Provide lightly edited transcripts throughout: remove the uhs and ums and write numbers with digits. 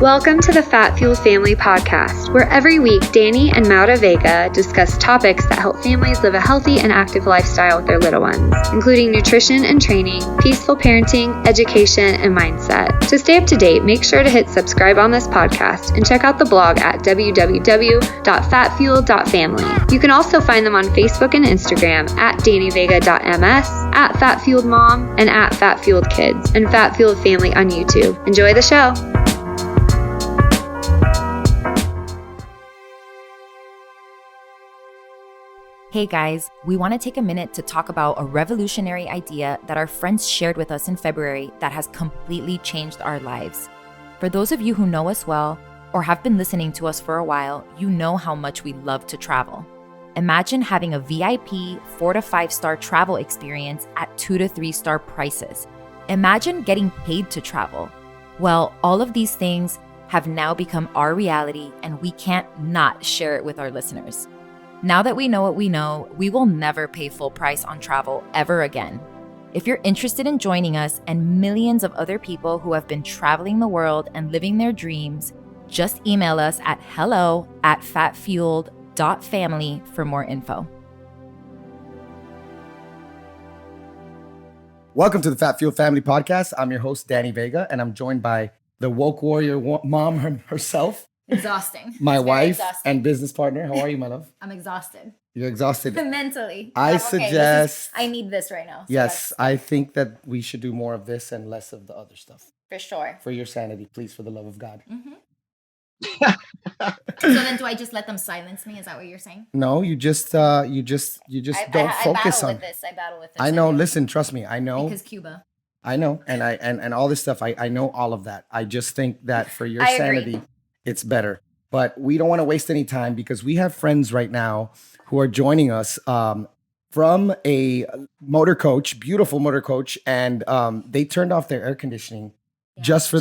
Welcome to the Fat Fueled Family Podcast, where every week Danny and Maura Vega discuss topics that help families live a healthy and active lifestyle with their little ones, including nutrition and training, peaceful parenting, education, and mindset. To stay up to date, make sure to hit subscribe on this podcast and check out the blog at www.fatfueled.family. You can also find them on Facebook and Instagram at DannyVega.ms, at FatFueledMom, and at FatFueledKids, and Fat Fueled Family on YouTube. Enjoy the show. Hey guys, we want to take a minute to talk about a revolutionary idea that our friends shared with us in February that has completely changed our lives. For those of you who know us well or have been listening to us for a while, you know how much we love to travel. Imagine having a VIP 4 to 5 star travel experience at 2 to 3 star prices. Imagine getting paid to travel. Well, all of these things have now become our reality, and we can't not share it with our listeners. Now that we know what we know, we will never pay full price on travel ever again. If you're interested in joining us and millions of other people who have been traveling the world and living their dreams, just email us at hello@fatfueled.family for more info. Welcome to the Fat Fueled Family Podcast. I'm your host, Danny Vega, and I'm joined by the woke warrior mom herself. Exhausting. My wife and business partner. How are you, my love? I'm exhausted. You're exhausted. Mentally. I suggest. I need this right now. So yes, I think that we should do more of this and less of the other stuff. For sure. For your sanity, please, for the love of God. Mm-hmm. So then, do I just let them silence me? Is that what you're saying? No, you just don't focus on. I battle with this. I know. Listen, trust me. I know. Because Cuba. I know, and all this stuff. I know all of that. I just think that for your sanity. Agree. It's better. But we don't want to waste any time because we have friends right now who are joining us from a motor coach, beautiful motor coach, and they turned off their air conditioning just so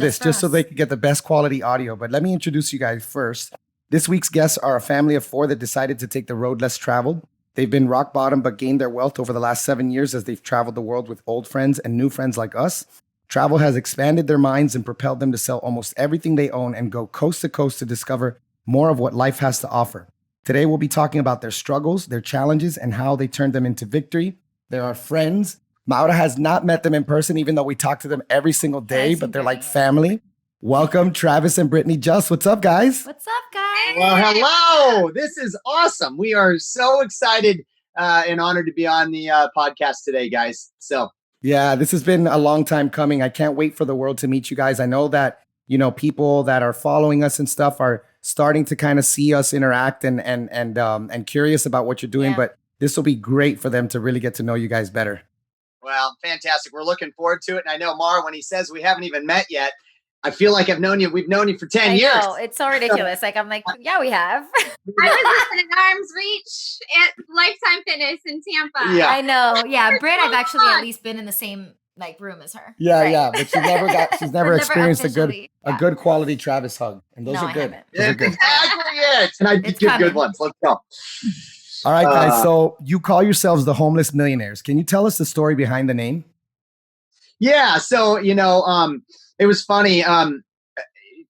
they could get the best quality audio. But let me introduce you guys first. This week's guests are a family of 4 that decided to take the road less traveled. They've been rock bottom but gained their wealth over the last 7 years as they've traveled the world with old friends and new friends like us. Travel has expanded their minds and propelled them to sell almost everything they own and go coast to coast to discover more of what life has to offer. Today, we'll be talking about their struggles, their challenges, and how they turned them into victory. They're our friends. Maura has not met them in person, even though we talk to them every single day, but they're like family. Welcome, Travis and Brittany Just. What's up, guys? What's up, guys? Well, hello. This is awesome. We are so excited and honored to be on the podcast today, guys. Yeah, this has been a long time coming. I can't wait for the world to meet you guys. I know that, people that are following us and stuff are starting to kind of see us interact and curious about what you're doing, but this will be great for them to really get to know you guys better. Well, fantastic. We're looking forward to it. And I know, Mara, when he says we haven't even met yet, I feel like we've known you for 10 years. I know, it's so ridiculous. I'm like, yeah, we have. I was within arm's reach at Lifetime Fitness in Tampa. Yeah. I know. Yeah, Britt, I've actually at least been in the same room as her. Yeah, right. Yeah, but she's never experienced a good quality Travis hug, and those are good. Those are good. And I did give good ones. Let's go. All right, guys. So you call yourselves the Homeless Millionaires. Can you tell us the story behind the name? Yeah. So it was funny.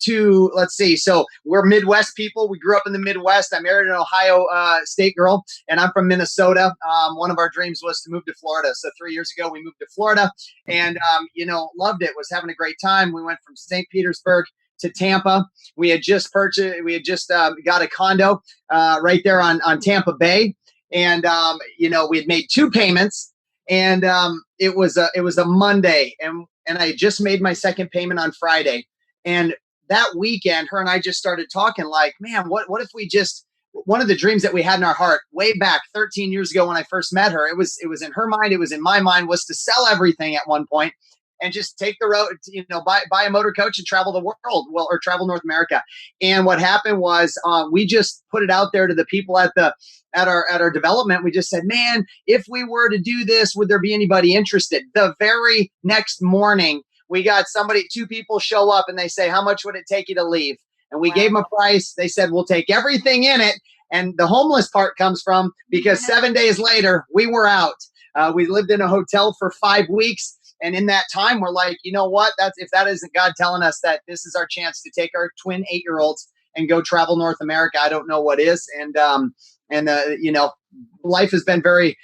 Let's see. So we're Midwest people. We grew up in the Midwest. I married an Ohio State girl, and I'm from Minnesota. One of our dreams was to move to Florida. So 3 years ago, we moved to Florida, and loved it. Was having a great time. We went from St. Petersburg to Tampa. We had just got a condo right there on Tampa Bay, and we had made 2 payments, and it was a Monday, and I had just made my second payment on Friday, and that weekend, her and I just started talking like, man, what if we just, one of the dreams that we had in our heart way back 13 years ago when I first met her, it was in her mind, it was in my mind, was to sell everything at one point and just take the road, buy a motor coach and travel the world, or travel North America. And what happened was we just put it out there to the people at our development. We just said, man, if we were to do this, would there be anybody interested? The very next morning, we got 2 people show up and they say, how much would it take you to leave? And we gave them a price. They said, we'll take everything in it. And the homeless part comes from because 7 days later, we were out. We lived in a hotel for 5 weeks. And in that time, we're like, you know what? If that isn't God telling us that this is our chance to take our twin 8-year-olds and go travel North America, I don't know what is. And you know, life has been very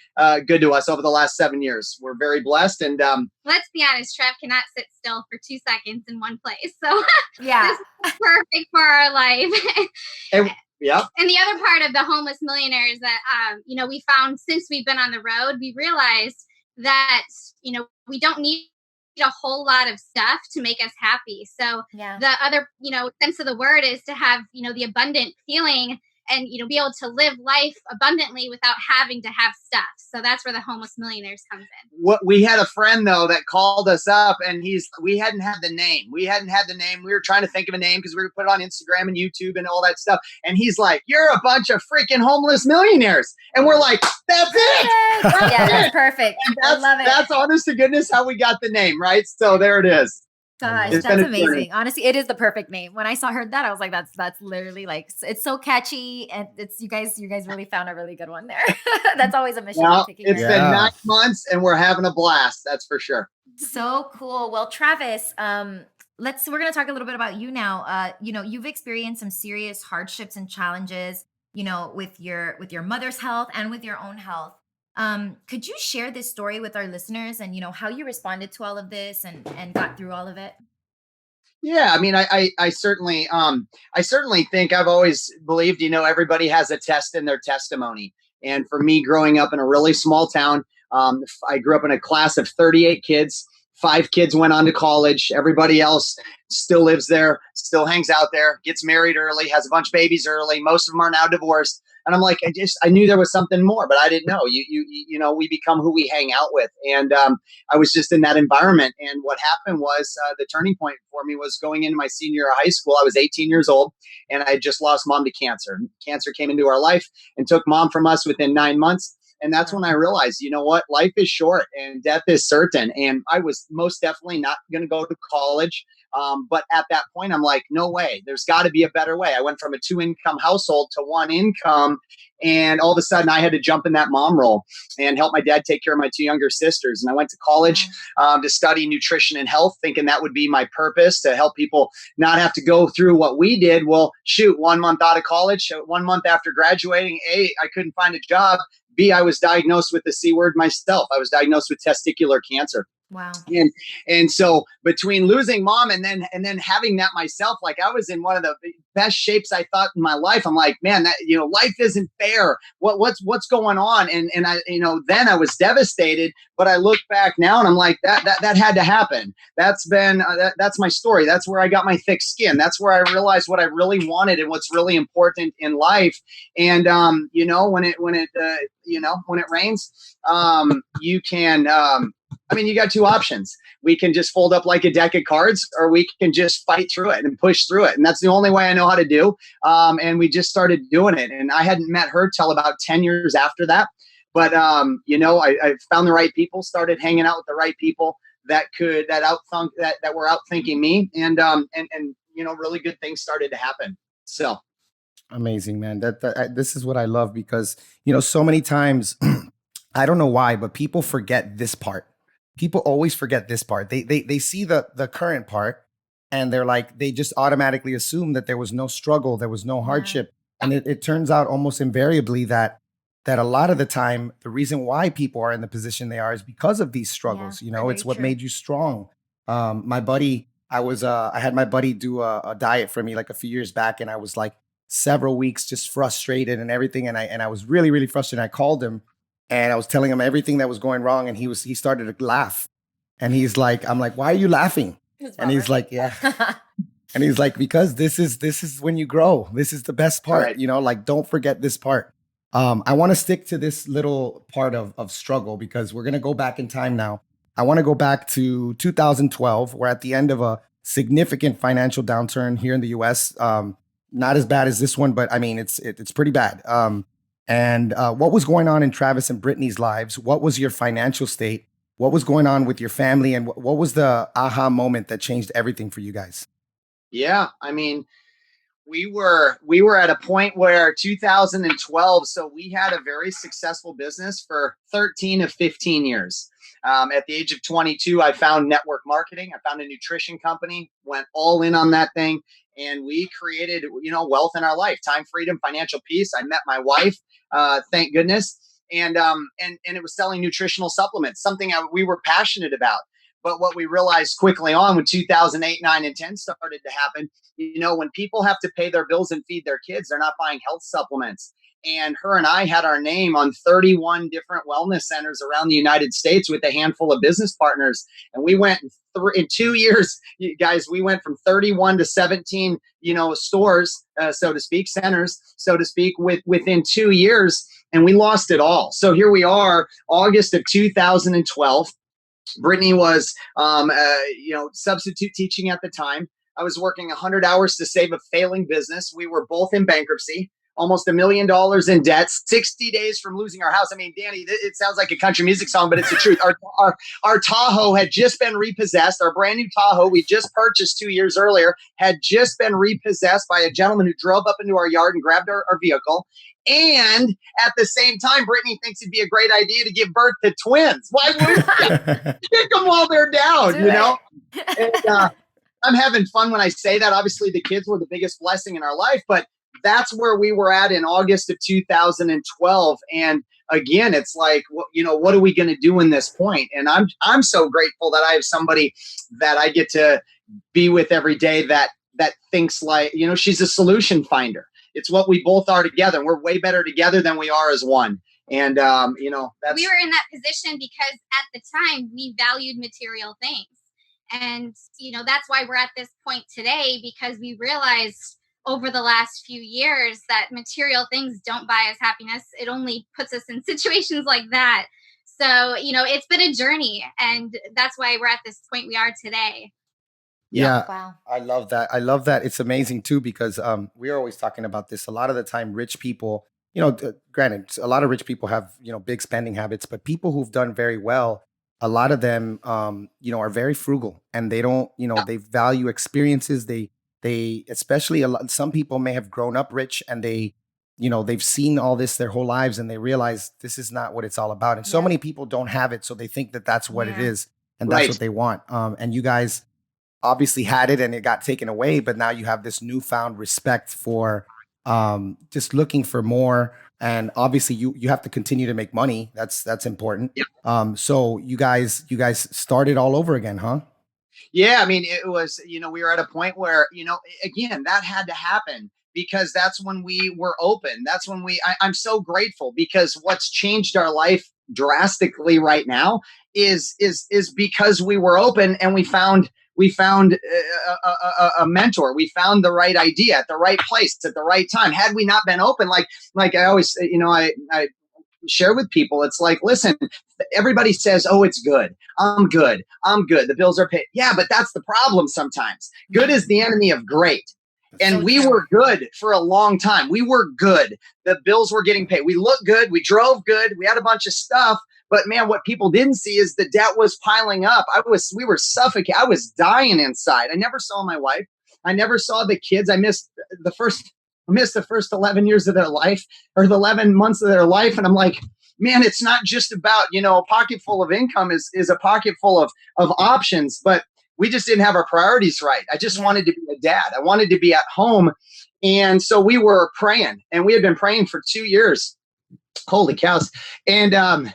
good to us over the last 7 years. We're very blessed. And let's be honest, Trev cannot sit still for 2 seconds in one place. So Yeah. this is perfect for our life. yeah. And the other part of the Homeless Millionaires that, you know, we found since we've been on the road, we realized that, you know, we don't need a whole lot of stuff to make us happy. So the other, you know, sense of the word is to have, you know, the abundant feeling and, you know, be able to live life abundantly without having to have stuff. So that's where the Homeless Millionaires comes in. What we had a friend though that called us up, and we hadn't had the name. We were trying to think of a name because we were put it on Instagram and YouTube and all that stuff. And he's like, "You're a bunch of freaking homeless millionaires," and we're like, "That's it." That's perfect. I love it. That's honest to goodness how we got the name, right? So there it is. Gosh, It's that's been a amazing. journey. Honestly, it is the perfect name. When I heard that, I was like, that's literally like, it's so catchy, and it's you guys really found a really good one there. That's always a mission. Well, picking it's right. been 9 months and we're having a blast. That's for sure. So cool. Well, Travis, we're going to talk a little bit about you now. You know, you've experienced some serious hardships and challenges, you know, with your mother's health and with your own health. Could you share this story with our listeners and, you know, how you responded to all of this and got through all of it? Yeah, I mean, I certainly think I've always believed, you know, everybody has a test in their testimony. And for me, growing up in a really small town, I grew up in a class of 38 kids. 5 kids went on to college. Everybody else still lives there, still hangs out there, gets married early, has a bunch of babies early. Most of them are now divorced. And I'm like, I knew there was something more, but I didn't know. You know, we become who we hang out with. And I was just in that environment. And what happened was the turning point for me was going into my senior year of high school. I was 18 years old and I had just lost mom to cancer. Cancer came into our life and took mom from us within 9 months. And that's when I realized, you know what, life is short and death is certain. And I was most definitely not going to go to college. But at that point, I'm like, no way, there's got to be a better way. I went from a 2-income household to 1 income. And all of a sudden I had to jump in that mom role and help my dad take care of my 2 younger sisters. And I went to college to study nutrition and health, thinking that would be my purpose, to help people not have to go through what we did. Well, shoot, 1 month out of college, 1 month after graduating, A, I couldn't find a job. B, I was diagnosed with the C word myself. I was diagnosed with testicular cancer. Wow. And so between losing mom and then having that myself, like I was in one of the best shapes I thought in my life. I'm like, man, that, you know, life isn't fair. What's going on? And I, you know, then I was devastated, but I look back now and I'm like, that had to happen. That's my story. That's where I got my thick skin. That's where I realized what I really wanted and what's really important in life. And, you know, when it rains, you can, I mean, you got 2 options. We can just fold up like a deck of cards, or we can just fight through it and push through it. And that's the only way I know how to do. And we just started doing it. And I hadn't met her till about 10 years after that. But, you know, I found the right people, started hanging out with the right people that were outthinking me. And, you know, really good things started to happen. So. Amazing, man. This is what I love, because, you know, so many times, I don't know why, but people forget this part. People always forget this part. They see the current part and they're like, they just automatically assume that there was no struggle, there was no hardship. And it turns out almost invariably that a lot of the time, the reason why people are in the position they are is because of these struggles. You know, it's what made you strong. My buddy, I had my buddy do a diet for me like a few years back, and I was like several weeks just frustrated and everything. And I was really, really frustrated. I called him and I was telling him everything that was going wrong. And he started to laugh. And he's like, I'm like, why are you laughing? And he's like, yeah. And he's like, because this is when you grow. This is the best part, right. You know, like, don't forget this part. I want to stick to this little part of struggle, because we're going to go back in time now. I want to go back to 2012. We're at the end of a significant financial downturn here in the US. Not as bad as this one, but I mean, it's pretty bad. And what was going on in Travis and Brittany's lives? What was your financial state? What was going on with your family? And what was the aha moment that changed everything for you guys? Yeah, I mean, we were at a point where 2012. So we had a very successful business for 13 of 15 years. At the age of 22, I found network marketing. I found a nutrition company, went all in on that thing. And we created, wealth in our life, time, freedom, financial peace. I met my wife, thank goodness. And it was selling nutritional supplements, something we were passionate about. But what we realized quickly on when 2008, 9, and 10 started to happen, when people have to pay their bills and feed their kids, they're not buying health supplements. And her and I had our name on 31 different wellness centers around the United States with a handful of business partners. And we went in 2 years, guys, we went from 31 to 17, stores, so to speak, centers, so to speak, within 2 years. And we lost it all. So here we are, August of 2012. Brittany was, substitute teaching at the time. I was working 100 hours to save a failing business. We were both in bankruptcy, almost $1 million in debt, 60 days from losing our house. I mean, Danny, it sounds like a country music song, but it's the truth. Our Tahoe had just been repossessed. Our brand new Tahoe we just purchased 2 years earlier had just been repossessed by a gentleman who drove up into our yard and grabbed our vehicle. And at the same time, Brittany thinks it'd be a great idea to give birth to twins. Why would you kick them while they're down, And, I'm having fun when I say that. Obviously, the kids were the biggest blessing in our life, but that's where we were at in August of 2012. And again, it's like, what are we going to do in this point? And I'm so grateful that I have somebody that I get to be with every day that thinks like, she's a solution finder. It's what we both are together. We're way better together than we are as one. And, that's... We were in that position because at the time we valued material things. And, that's why we're at this point today, because we realized over the last few years that material things don't buy us happiness. It only puts us in situations like that. So, it's been a journey, and that's why we're at this point we are today. Yeah. Wow. I love that. It's amazing too, because we're always talking about this. A lot of the time, rich people, granted, a lot of rich people have, big spending habits, but people who've done very well, a lot of them, are very frugal, and they don't, they value experiences. They especially some people may have grown up rich, and they've seen all this their whole lives, and they realize this is not what it's all about. And so many people don't have it. So they think that that's what it is, and that's what they want. And you guys obviously had it, and it got taken away, but now you have this newfound respect for just looking for more. And obviously you have to continue to make money. That's important. Yep. So you guys started all over again, huh? Yeah. I mean, it was, we were at a point where, again, that had to happen, because that's when we were open. That's when I'm so grateful, because what's changed our life drastically right now is because we were open, and we found a mentor. We found the right idea at the right place at the right time. Had we not been open, like I always, I share with people, it's like, listen, everybody says, oh, it's good. I'm good. The bills are paid. Yeah, but that's the problem sometimes. Good is the enemy of great. And we were good for a long time. We were good. The bills were getting paid. We looked good. We drove good. We had a bunch of stuff. But man, what people didn't see is the debt was piling up. We were suffocating. I was dying inside. I never saw my wife. I never saw the kids. I missed the first 11 years of their life, or the 11 months of their life. And I'm like, man, it's not just about, a pocket full of income is a pocket full of options, but we just didn't have our priorities right. I just wanted to be a dad. I wanted to be at home. And so we were praying, and we had been praying for 2 years. Holy cows. And I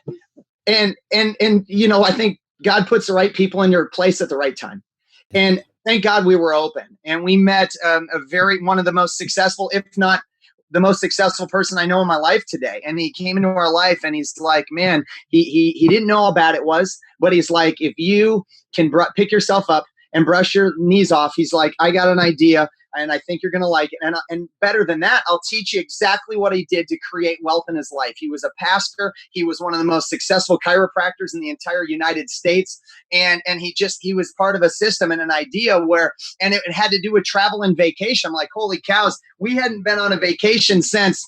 think God puts the right people in your place at the right time. And thank God we were open, and we met one of the most successful, if not the most successful person I know in my life today. And he came into our life, and he's like, man, he didn't know how bad it was, but he's like, if you can pick yourself up and brush your knees off, he's like, I got an idea, and I think you're going to like it. And better than that, I'll teach you exactly what he did to create wealth in his life. He was a pastor. He was one of the most successful chiropractors in the entire United States. And he was part of a system and an idea and it had to do with travel and vacation. I'm like, holy cows, we hadn't been on a vacation since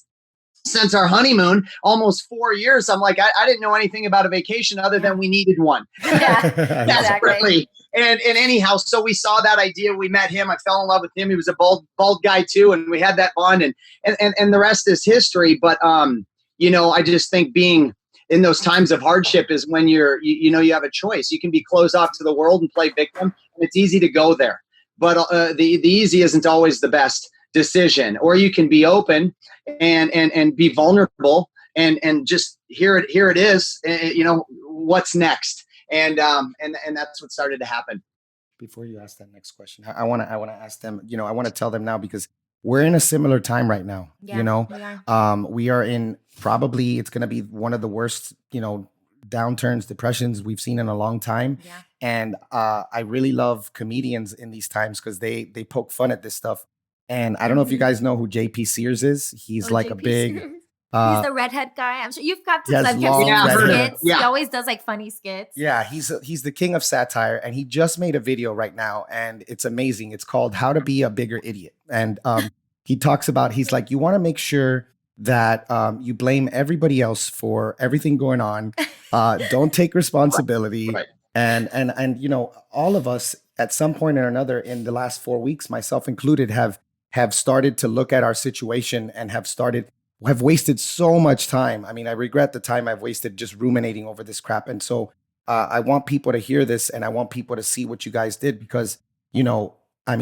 since our honeymoon, almost 4 years. I'm like, I didn't know anything about a vacation other than we needed one. Yeah, Desperately. And anyhow, so we saw that idea. We met him. I fell in love with him. He was a bald guy too. And we had that bond, and the rest is history. But, I just think being in those times of hardship is when you have a choice. You can be closed off to the world and play victim. And it's easy to go there. But the easy isn't always the best decision. Or you can be open and be vulnerable and just here it is. What's next? And that's what started to happen. Before you ask that next question, I want to ask them. I want to tell them now, because we're in a similar time right now. We are in, probably it's going to be one of the worst downturns, depressions we've seen in a long time. And I really love comedians in these times because they poke fun at this stuff. And I don't know if you guys know who JP Sears is. He's like JP a big Sears. He's the redhead guy. I'm sure you've got to skits. He always does like funny skits. Yeah, he's the king of satire, and he just made a video right now, and it's amazing. It's called "How to Be a Bigger Idiot," and he talks about, he's like, you want to make sure that you blame everybody else for everything going on. Don't take responsibility, right. And all of us at some point or another in the last 4 weeks, myself included, have started to look at our situation and have wasted so much time. I mean, I regret the time I've wasted just ruminating over this crap. And so I want people to hear this, and I want people to see what you guys did, because,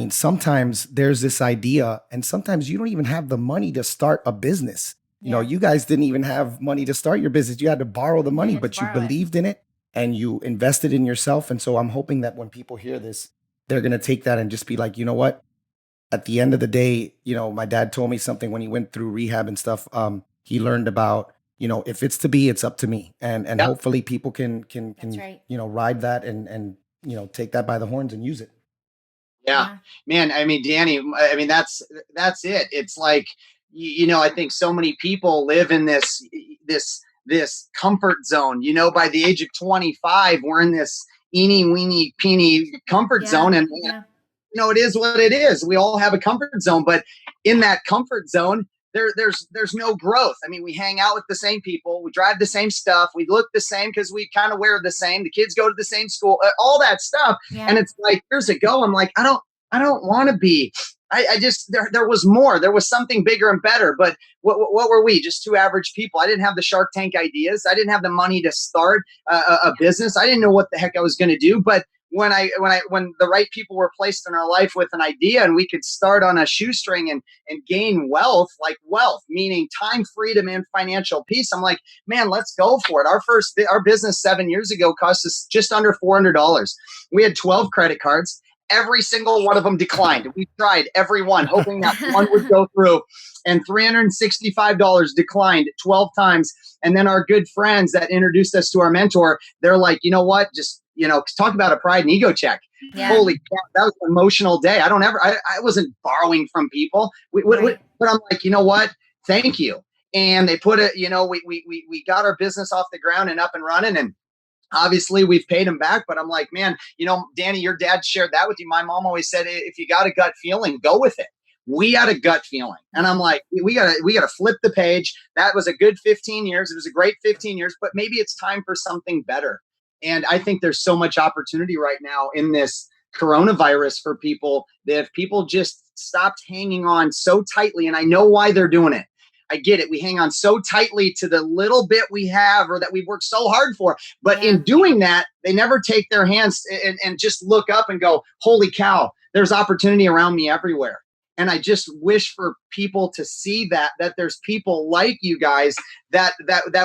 sometimes there's this idea, and sometimes you don't even have the money to start a business. You guys didn't even have money to start your business. You had to borrow the money, but you believed in it and you invested in yourself. And so I'm hoping that when people hear this, they're going to take that and just be like, you know what? At the end of the day, my dad told me something when he went through rehab and stuff. He learned about, if it's to be, it's up to me. And hopefully people can right. Ride that and take that by the horns and use it. Yeah, man. I mean, Danny, that's it. It's like, I think so many people live in this comfort zone. By the age of 25, we're in this eeny, weeny, peeny comfort zone. And it is what it is. We all have a comfort zone, but in that comfort zone, there's no growth. I mean, we hang out with the same people, we drive the same stuff, we look the same because we kind of wear the same. The kids go to the same school, all that stuff. Yeah. And it's like years ago, I'm like, I don't want to be. I just there was more. There was something bigger and better. But what were we? Just two average people. I didn't have the Shark Tank ideas. I didn't have the money to start a business. I didn't know what the heck I was going to do. But when the right people were placed in our life with an idea, and we could start on a shoestring and gain wealth, meaning time, freedom, and financial peace, I'm like, man, let's go for it. Our business 7 years ago cost us just under $400. We had 12 credit cards. Every single one of them declined. We tried every one, hoping that one would go through. And $365 declined 12 times. And then our good friends that introduced us to our mentor, they're like, you know what? Just, talk about a pride and ego check. Yeah. Holy cow, that was an emotional day. I wasn't borrowing from people. But I'm like, you know what? Thank you. And they put it, we got our business off the ground and up and running, and obviously we've paid them back. But I'm like, man, Danny, your dad shared that with you. My mom always said, if you got a gut feeling, go with it. We had a gut feeling. And I'm like, we gotta flip the page. That was a good 15 years. It was a great 15 years, but maybe it's time for something better. And I think there's so much opportunity right now in this coronavirus for people, that if people just stopped hanging on so tightly, and I know why they're doing it. I get it. We hang on so tightly to the little bit we have, or that we've worked so hard for. But in doing that, they never take their hands and just look up and go, holy cow, there's opportunity around me everywhere. And I just wish for people to see that there's people like you guys that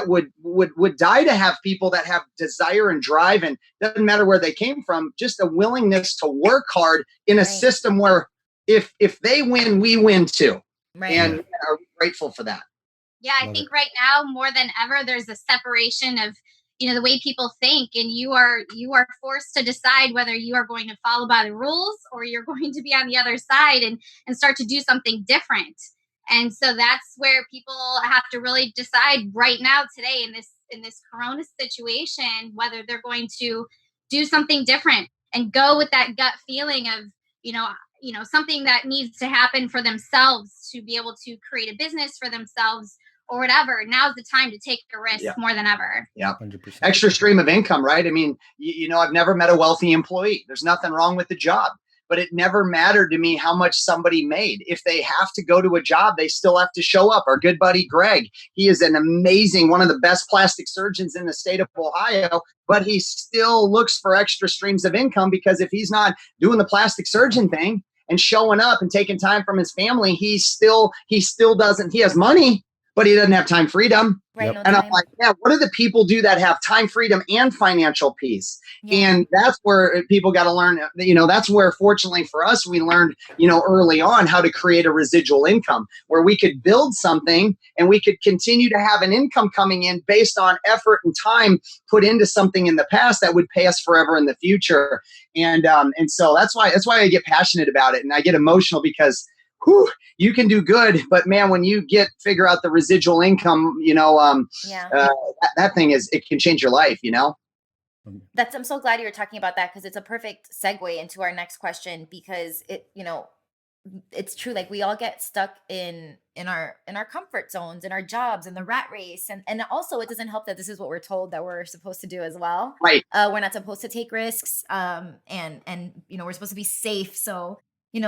would die to have people that have desire and drive, and doesn't matter where they came from, just a willingness to work hard in a system where if they win, we win too. Right. And are grateful for that. Yeah, I think right now more than ever, there's a separation of, the way people think, and you are forced to decide whether you are going to follow by the rules or you're going to be on the other side and start to do something different. And so that's where people have to really decide right now, today, in this corona situation, whether they're going to do something different and go with that gut feeling of, something that needs to happen for themselves to be able to create a business for themselves, or whatever, now's the time to take the risk more than ever. Yeah. 100%. Extra stream of income, right? I mean, I've never met a wealthy employee. There's nothing wrong with the job, but it never mattered to me how much somebody made. If they have to go to a job, they still have to show up. Our good buddy, Greg, he is one of the best plastic surgeons in the state of Ohio, but he still looks for extra streams of income, because if he's not doing the plastic surgeon thing and showing up and taking time from his family, he still doesn't, he has money, but he doesn't have time freedom. Right. Yep. No And time. I'm like, yeah, what do the people do that have time freedom and financial peace? Yeah. And that's where people got to learn, that's where, fortunately for us, we learned, early on how to create a residual income where we could build something and we could continue to have an income coming in based on effort and time put into something in the past that would pay us forever in the future. And so that's why I get passionate about it. And I get emotional because you can do good, but man, when you figure out the residual income, that thing it can change your life, I'm so glad you were talking about that, because it's a perfect segue into our next question, because it's true. Like, we all get stuck in our comfort zones, in our jobs, in the rat race. And also, it doesn't help that this is what we're told that we're supposed to do as well. Right. We're not supposed to take risks. And we're supposed to be safe. So,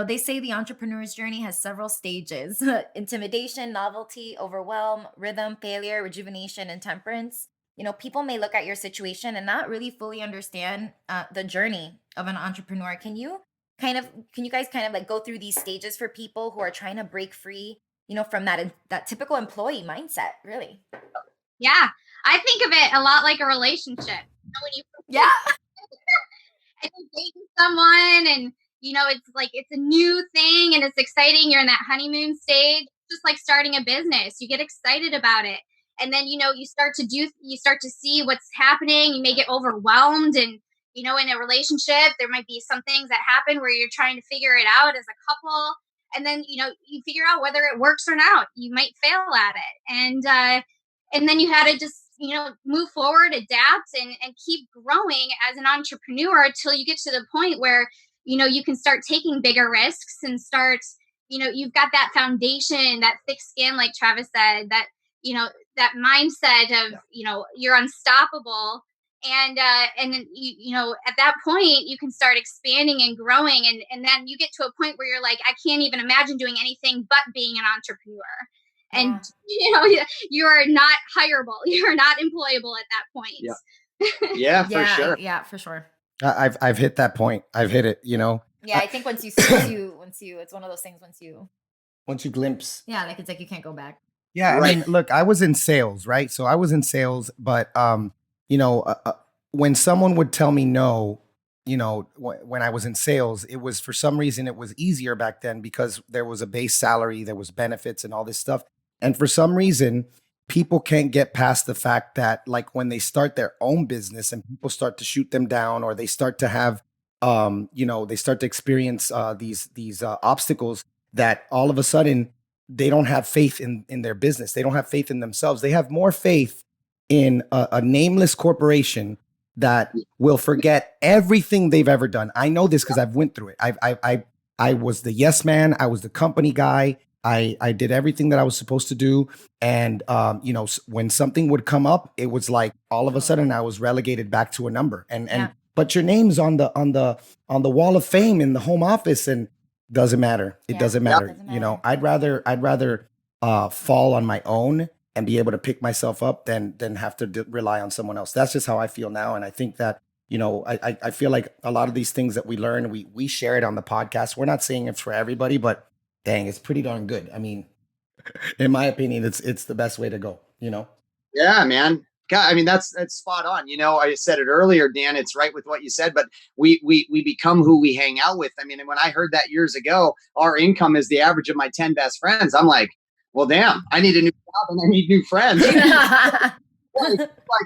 they say the entrepreneur's journey has several stages: intimidation, novelty, overwhelm, rhythm, failure, rejuvenation, and temperance. People may look at your situation and not really fully understand the journey of an entrepreneur. Can you guys kind of like go through these stages for people who are trying to break free, from that typical employee mindset, really? Yeah. I think of it a lot like a relationship. When you and you're dating someone, and it's like, it's a new thing and it's exciting. You're in that honeymoon stage, just like starting a business. You get excited about it. And then, you start to see what's happening. You may get overwhelmed. And, in a relationship, there might be some things that happen where you're trying to figure it out as a couple. And then, you figure out whether it works or not. You might fail at it. And then you had to just, move forward, adapt, and keep growing as an entrepreneur until you get to the point where, you can start taking bigger risks and start, you've got that foundation, that thick skin, like Travis said, that, that mindset of, you're unstoppable. And then, at that point, you can start expanding and growing. And then you get to a point where you're like, I can't even imagine doing anything but being an entrepreneur. And, you are not hireable. You're not employable at that point. Yeah, yeah, for sure. Yeah, for sure. I've hit that point. I've hit it, Yeah, I think once you, it's one of those things once you glimpse. Yeah, like it's like you can't go back. Yeah, Right. I mean, look, I was in sales, right? So I was in sales, but when someone would tell me no, when I was in sales, it was, for some reason, it was easier back then because there was a base salary, there was benefits and all this stuff. And for some reason, people can't get past the fact that, like, when they start their own business and people start to shoot them down, or they start to have, they start to experience these obstacles, that all of a sudden they don't have faith in their business. They don't have faith in themselves. They have more faith in a nameless corporation that will forget everything they've ever done. I know this because I've went through it. I was the yes man. I was the company guy. I did everything that I was supposed to do. And, when something would come up, it was like all of a sudden I was relegated back to a number. But your name's on the wall of fame in the home office, and doesn't matter. It doesn't matter. I'd rather fall on my own and be able to pick myself up than have to rely on someone else. That's just how I feel now. And I think that, I feel like a lot of these things that we learn, we share it on the podcast. We're not saying it's for everybody, but dang, it's pretty darn good. I mean, in my opinion, it's the best way to go, Yeah, man. God, I mean, that's spot on. I said it earlier, Dan, it's right with what you said, but we become who we hang out with. I mean, when I heard that years ago, our income is the average of my 10 best friends. I'm like, well, damn, I need a new job and I need new friends. Like,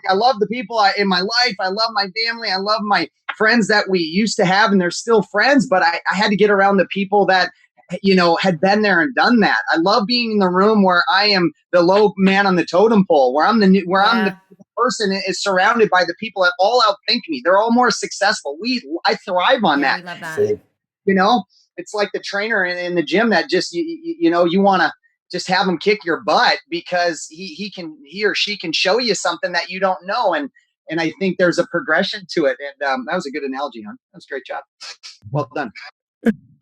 I love the people in my life. I love my family. I love my friends that we used to have, and they're still friends, but I had to get around the people that, had been there and done that. I love being in the room where I am the low man on the totem pole, where I'm the person is surrounded by the people that all outthink me. They're all more successful. I thrive on that. We love that. It's like the trainer in the gym that just, you want to just have him kick your butt because he or she can show you something that you don't know. And I think there's a progression to it. And that was a good analogy, hon. That was a great job. Well done.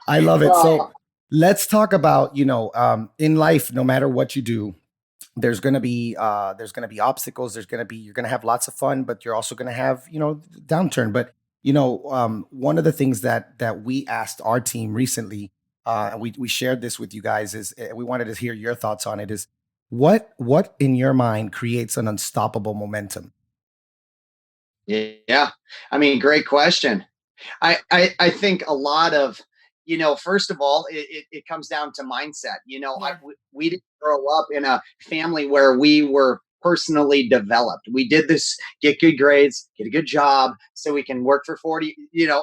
I love it. So let's talk about, in life, no matter what you do, there's going to be obstacles. You're going to have lots of fun, but you're also going to have, downturn. But, one of the things that we asked our team recently, and we shared this with you guys, is we wanted to hear your thoughts on it, is what in your mind creates an unstoppable momentum? Yeah. I mean, great question. I think a lot of, first of all, it comes down to mindset. We didn't grow up in a family where we were personally developed. We did this, get good grades, get a good job so we can work for 40,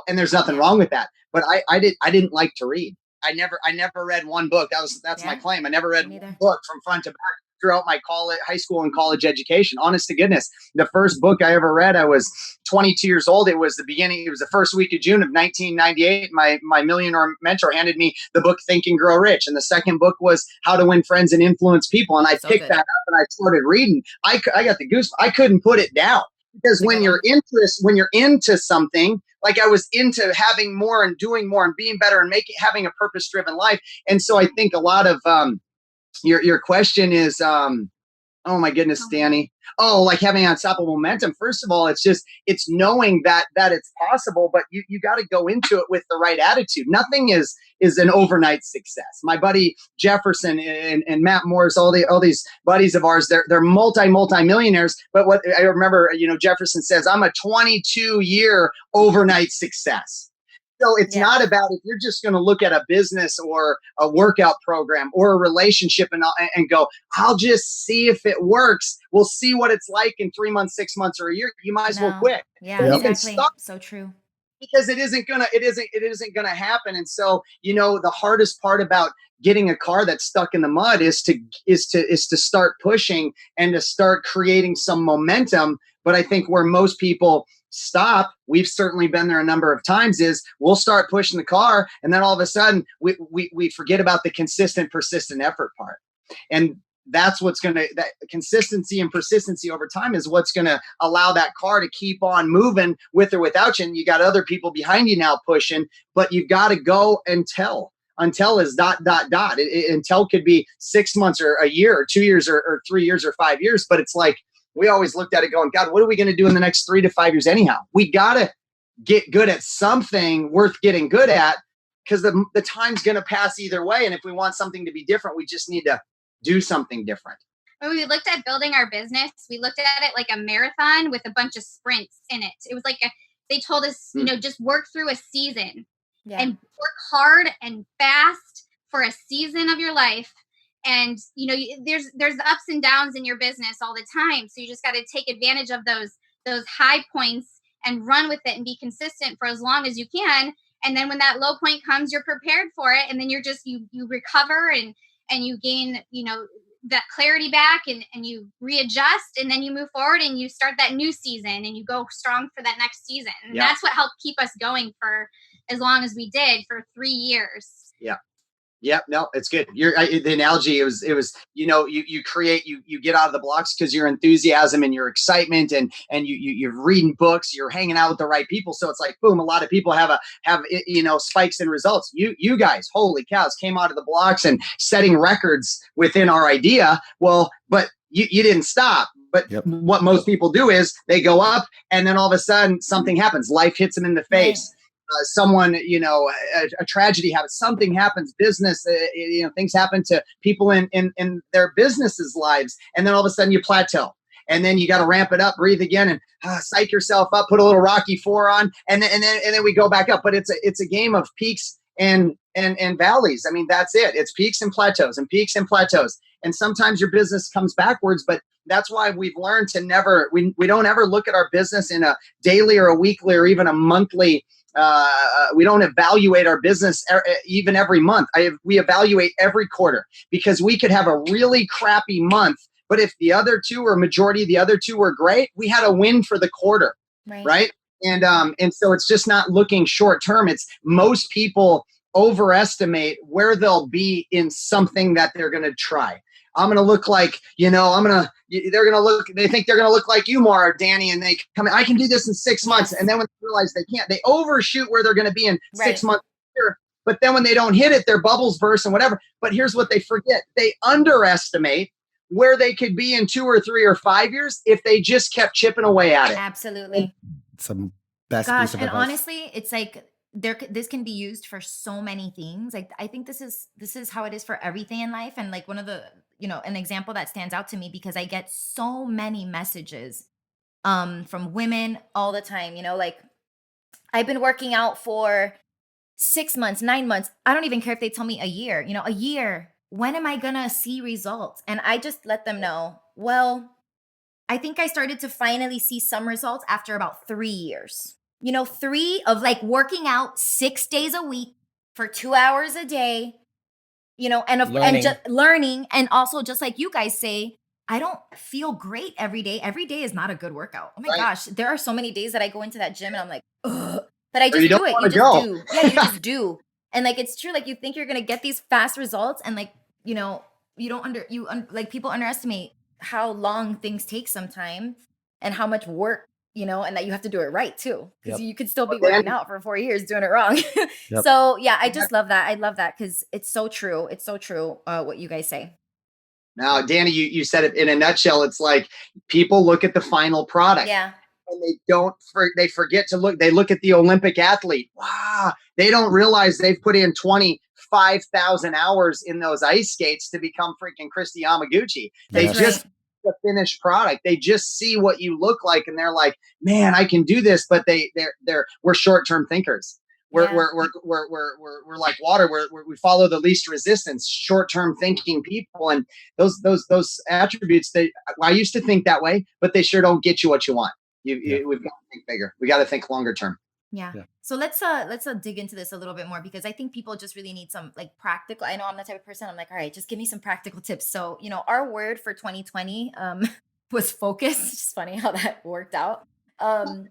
and there's nothing wrong with that. But I didn't like to read. I never read one book. That's my claim. I never read one book from front to back throughout my high school and college education. Honest to goodness, the first book I ever read, I was 22 years old. It was the first week of June of 1998. My millionaire mentor handed me the book Think and Grow Rich. And the second book was How to Win Friends and Influence People. And I picked that up and I started reading. I got the goose. I couldn't put it down. Because when you're into something, like I was into having more and doing more and being better and having a purpose-driven life. And so I think a lot of your question is, oh my goodness, Danny. Oh, like having unstoppable momentum. First of all, it's knowing that it's possible, but you got to go into it with the right attitude. Nothing is an overnight success. My buddy Jefferson and Matt Morris, all these buddies of ours, they're multi-millionaires. But what I remember, Jefferson says, I'm a 22-year overnight success. So it's not about if you're just going to look at a business or a workout program or a relationship and go, I'll just see if it works. We'll see what it's like in 3 months, 6 months, or a year. You might as well quit. Yeah, exactly. So true. Because it isn't gonna happen. And so, the hardest part about getting a car that's stuck in the mud is to start pushing and to start creating some momentum. But I think where most people stop, we've certainly been there a number of times, is we'll start pushing the car and then all of a sudden we forget about the consistent, persistent effort part. And that's that consistency and persistency over time is what's going to allow that car to keep on moving with or without you. And you got other people behind you now pushing, but you've got to go until is ... Until could be 6 months or a year or 2 years or 3 years or 5 years. But it's like, we always looked at it going, God, what are we going to do in the next 3 to 5 years anyhow? We got to get good at something worth getting good at, because the time's going to pass either way. And if we want something to be different, we just need to do something different. When we looked at building our business, we looked at it like a marathon with a bunch of sprints in it. It was like they told us, just work through a season and work hard and fast for a season of your life. And, there's the ups and downs in your business all the time. So you just got to take advantage of those high points and run with it and be consistent for as long as you can. And then when that low point comes, you're prepared for it. And then you're just, you recover and you gain, that clarity back and you readjust, and then you move forward and you start that new season and you go strong for that next season. And that's what helped keep us going for as long as we did, for 3 years. Yeah. Yep. No, it's good. The analogy, it was, you create, you get out of the blocks because your enthusiasm and your excitement and you're reading books, you're hanging out with the right people. So it's like, boom, a lot of people have spikes in results. You guys, holy cows, came out of the blocks and setting records within our idea. Well, but you didn't stop. But what most people do is they go up and then all of a sudden something happens. Life hits them in the face. Someone, a tragedy happens, something happens, business, things happen to people in their businesses' lives. And then all of a sudden you plateau, and then you got to ramp it up, breathe again, and psych yourself up, put a little Rocky 4 on, and then we go back up. But it's a game of peaks and valleys. I mean, that's it. It's peaks and plateaus and peaks and plateaus. And sometimes your business comes backwards, but that's why we've learned to we don't ever look at our business in a daily or a weekly or even a monthly. We don't evaluate our business even every month. We evaluate every quarter, because we could have a really crappy month, but if the other two or majority of the other two were great, we had a win for the quarter, right? And so it's just not looking short term. It's most people overestimate where they'll be in something that they're going to try. I'm going to look like, they're going to look, they think they're going to look like you more, Danny, and they come in, I can do this in 6 months. And then when they realize they can't, they overshoot where they're going to be in 6 months. But then when they don't hit it, their bubbles burst and whatever. But here's what they forget. They underestimate where they could be in 2 or 3 or 5 years if they just kept chipping away at it. Absolutely. Some best Gosh, piece of and advice. honestly, it's like this can be used for so many things. Like I think this is how it is for everything in life. And like one of the, an example that stands out to me, because I get so many messages from women all the time, like I've been working out for 6 months, 9 months. I don't even care if they tell me a year, a year. When am I gonna see results? And I just let them know, well, I think I started to finally see some results after about 3 years. 3 of like working out 6 days a week for 2 hours a day, and just learning. And also just like you guys say, I don't feel great every day. Every day is not a good workout. Oh my gosh. There are so many days that I go into that gym and I'm like, ugh. But I just do it. You just do. Yeah, you just do. And like, it's true. Like you think you're going to get these fast results. And like, people underestimate how long things take sometimes and how much work, and that you have to do it right too. Because you could still be working out for 4 years doing it wrong. So yeah, I just love that. I love that because it's so true. It's so true what you guys say. Now, Danny, you said it in a nutshell. It's like people look at the final product. Yeah. And they forget to look. They look at the Olympic athlete. Wow. They don't realize they've put in 25,000 hours in those ice skates to become freaking Christy Yamaguchi. They just the finished product. They just see what you look like and they're like, man, I can do this. But we're short-term thinkers. We're like water. We follow the least resistance, short-term thinking people. And those attributes, I used to think that way, but they sure don't get you what you want. We've got to think bigger. We got to think longer term. Yeah. So let's dig into this a little bit more, because I think people just really need some like practical. I know I'm the type of person. I'm like, all right, just give me some practical tips. So, our word for 2020 was focus. It's just funny how that worked out. And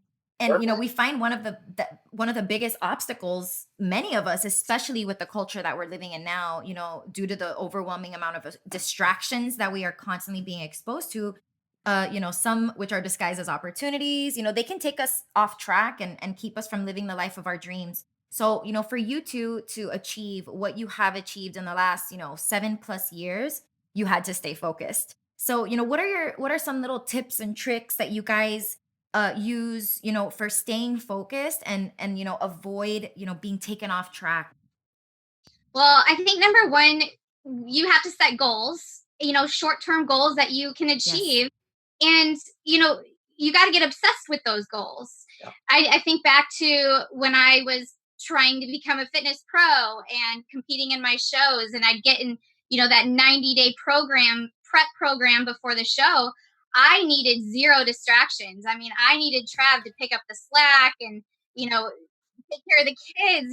we find one of the biggest obstacles, many of us, especially with the culture that we're living in now, due to the overwhelming amount of distractions that we are constantly being exposed to. Some which are disguised as opportunities, they can take us off track and keep us from living the life of our dreams. So, for you to achieve what you have achieved in the last, 7+ years, you had to stay focused. So, what are some little tips and tricks that you guys use, for staying focused and avoid, being taken off track? Well, I think number one, you have to set goals, short-term goals that you can achieve. Yes. And, you got to get obsessed with those goals. Yeah. I think back to when I was trying to become a fitness pro and competing in my shows, and I'd get in, that 90-day prep program before the show. I needed zero distractions. I mean, I needed Trav to pick up the slack and, take care of the kids.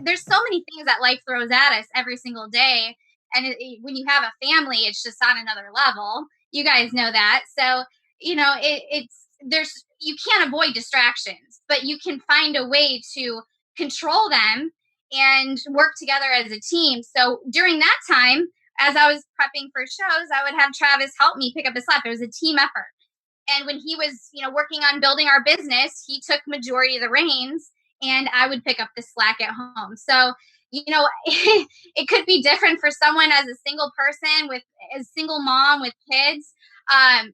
There's so many things that life throws at us every single day. And when you have a family, it's just on another level. You guys know that. So, you can't avoid distractions, but you can find a way to control them and work together as a team. So during that time, as I was prepping for shows, I would have Travis help me pick up the slack. It was a team effort. And when he was, working on building our business, he took majority of the reins and I would pick up the slack at home. So, it could be different for someone as a single person with a single mom with kids. I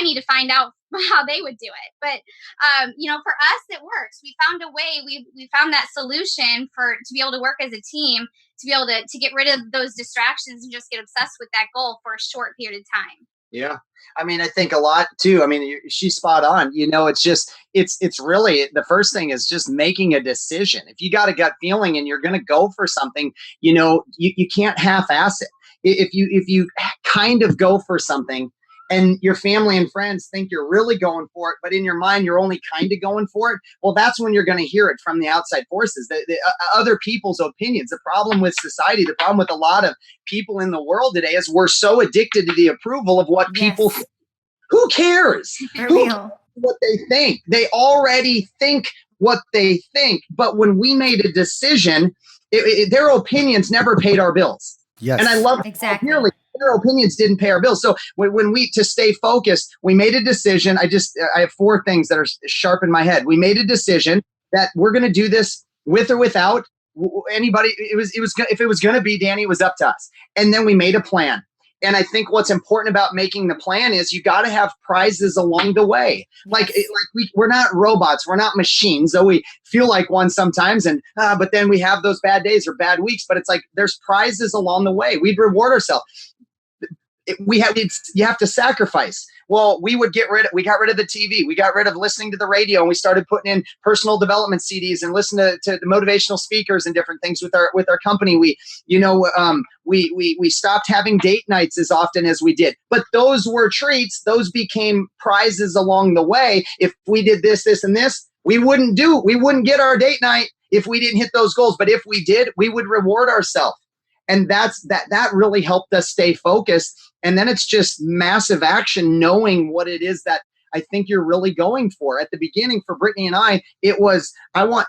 need to find out how they would do it. But, for us, it works. We found a way. We found that solution to be able to work as a team, to be able to get rid of those distractions and just get obsessed with that goal for a short period of time. Yeah. I mean, I think a lot too. I mean, she's spot on. It's really the first thing is just making a decision. If you got a gut feeling and you're going to go for something, you can't half-ass it. If you kind of go for something and your family and friends think you're really going for it, but in your mind, you're only kind of going for it, well, that's when you're going to hear it from the outside forces, the other people's opinions. The problem with society, the problem with a lot of people in the world today is we're so addicted to the approval of what people think. Who cares? What they think? They already think what they think. But when we made a decision their opinions never paid our bills. Yes. And I love it Exactly. dearly. Their opinions didn't pay our bills. So when we, to stay focused, we made a decision. I have 4 things that are sharp in my head. We made a decision that we're going to do this with or without anybody. If it was going to be Danny, it was up to us. And then we made a plan. And I think what's important about making the plan is you got to have prizes along the way. We're not robots. We're not machines, though we feel like one sometimes. And but then we have those bad days or bad weeks. But it's like there's prizes along the way. We'd reward ourselves. You have to sacrifice. Well, we got rid of the TV. We got rid of listening to the radio, and we started putting in personal development CDs and listen to the motivational speakers and different things with our company. We stopped having date nights as often as we did, but those were treats. Those became prizes along the way. If we did this, and this, we wouldn't get our date night if we didn't hit those goals. But if we did, we would reward ourselves. And that really helped us stay focused. And then it's just massive action, knowing what it is that I think you're really going for. At the beginning for Brittany and I, it was,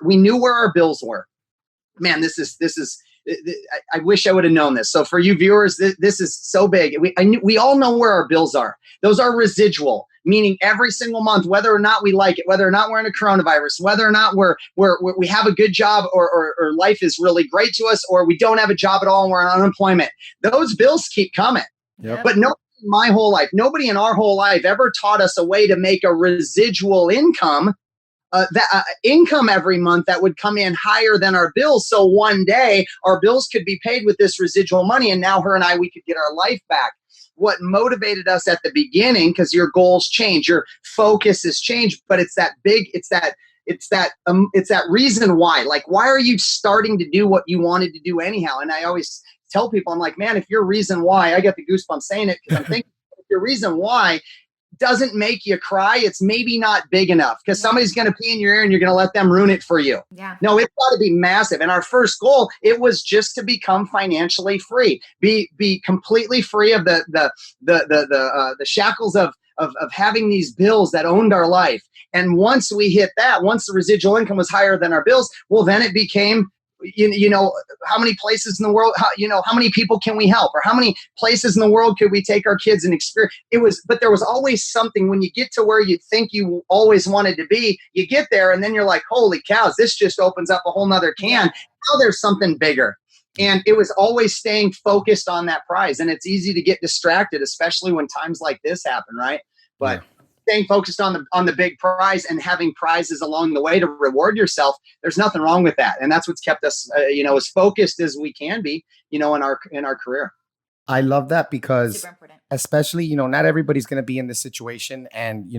we knew where our bills were. Man, this is, I wish I would have known this. So for you viewers, this is so big. We all know where our bills are. Those are residual, meaning every single month, whether or not we like it, whether or not we're in a coronavirus, whether or not we have a good job or life is really great to us, or we don't have a job at all and we're on unemployment. Those bills keep coming. Yep. But nobody in our whole life ever taught us a way to make a residual income, income every month that would come in higher than our bills. So one day our bills could be paid with this residual money, and now her and I, we could get our life back. What motivated us at the beginning, because your goals change, your focus has changed, but it's that reason why. Like, why are you starting to do what you wanted to do anyhow? And I always tell people, I'm like, man, if your reason why, I get the goosebumps saying it, because I'm thinking, if your reason why doesn't make you cry, it's maybe not big enough, because somebody's going to pee in your ear and you're going to let them ruin it for you. Yeah. No, it's got to be massive. And our first goal, it was just to become financially free, be completely free of the shackles of having these bills that owned our life. And once we hit that, once the residual income was higher than our bills, well, then it became, how many places in the world, how many people can we help, or how many places in the world could we take our kids and experience? But there was always something. When you get to where you think you always wanted to be, you get there and then you're like, holy cows, this just opens up a whole nother can. Now there's something bigger. And it was always staying focused on that prize. And it's easy to get distracted, especially when times like this happen, right? But staying focused on the big prize and having prizes along the way to reward yourself, there's nothing wrong with that. And that's what's kept us, as focused as we can be, in our career. I love that, because especially, not everybody's going to be in this situation. And,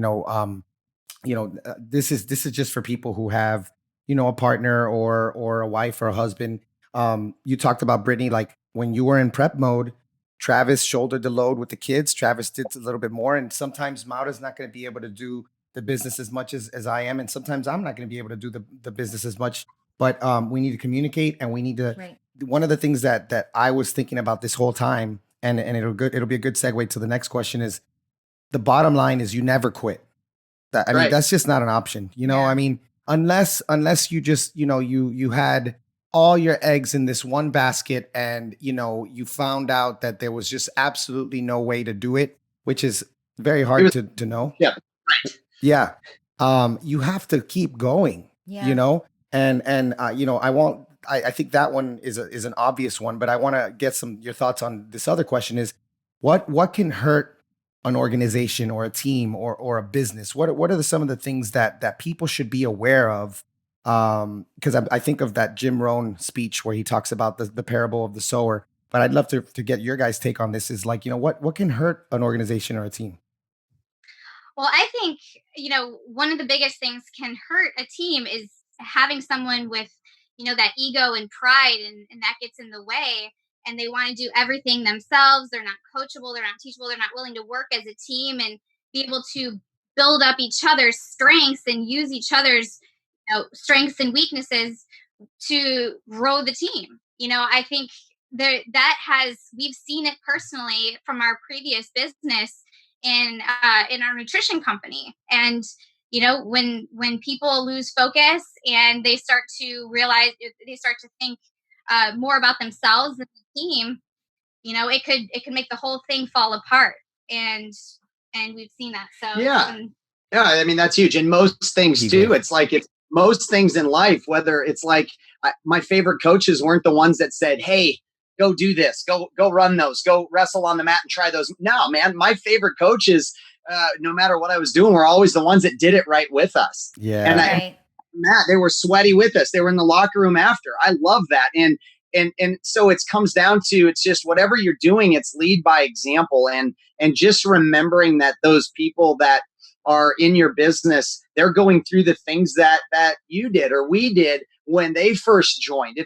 this is just for people who have, a partner or a wife or a husband. You talked about, Brittany, like when you were in prep mode, Travis shouldered the load with the kids. Travis did a little bit more. And sometimes Maura's not going to be able to do the business as much as I am. And sometimes I'm not going to be able to do the business as much. But we need to communicate, and we need to. Right. One of the things that I was thinking about this whole time, and it'll be a good segue to the next question, is the bottom line is you never quit. I mean, that's just not an option. I mean, unless you just, you had all your eggs in this one basket, and you found out that there was just absolutely no way to do it, which is very hard to know. Yeah. Right. Yeah. You have to keep going. Yeah. I think that one is an obvious one, but I want to get your thoughts on this other question: is what can hurt an organization or a team or a business? What are some of the things that people should be aware of? Because I think of that Jim Rohn speech where he talks about the parable of the sower, but I'd love to get your guys' take on this. Is like, what can hurt an organization or a team? Well, I think, one of the biggest things can hurt a team is having someone with, that ego and pride, and that gets in the way, and they want to do everything themselves. They're not coachable. They're not teachable. They're not willing to work as a team and be able to build up each other's strengths and use each other's strengths and weaknesses to grow the team. I think we've seen it personally from our previous business in our nutrition company. And, when people lose focus and they start to realize, they start to think, more about themselves and the team, it could make the whole thing fall apart. And we've seen that. So yeah. Yeah, I mean, that's huge. And most things too, it's most things in life, whether it's like my favorite coaches weren't the ones that said, hey, go do this, go run those, go wrestle on the mat and try those. No, man, my favorite coaches, no matter what I was doing, were always the ones that did it right with us. Yeah. And Right. Matt, they were sweaty with us. They were in the locker room after. I love that. And so it comes down to, it's just whatever you're doing, it's lead by example, and just remembering that those people that are in your business, they're going through the things that you did or we did when they first joined.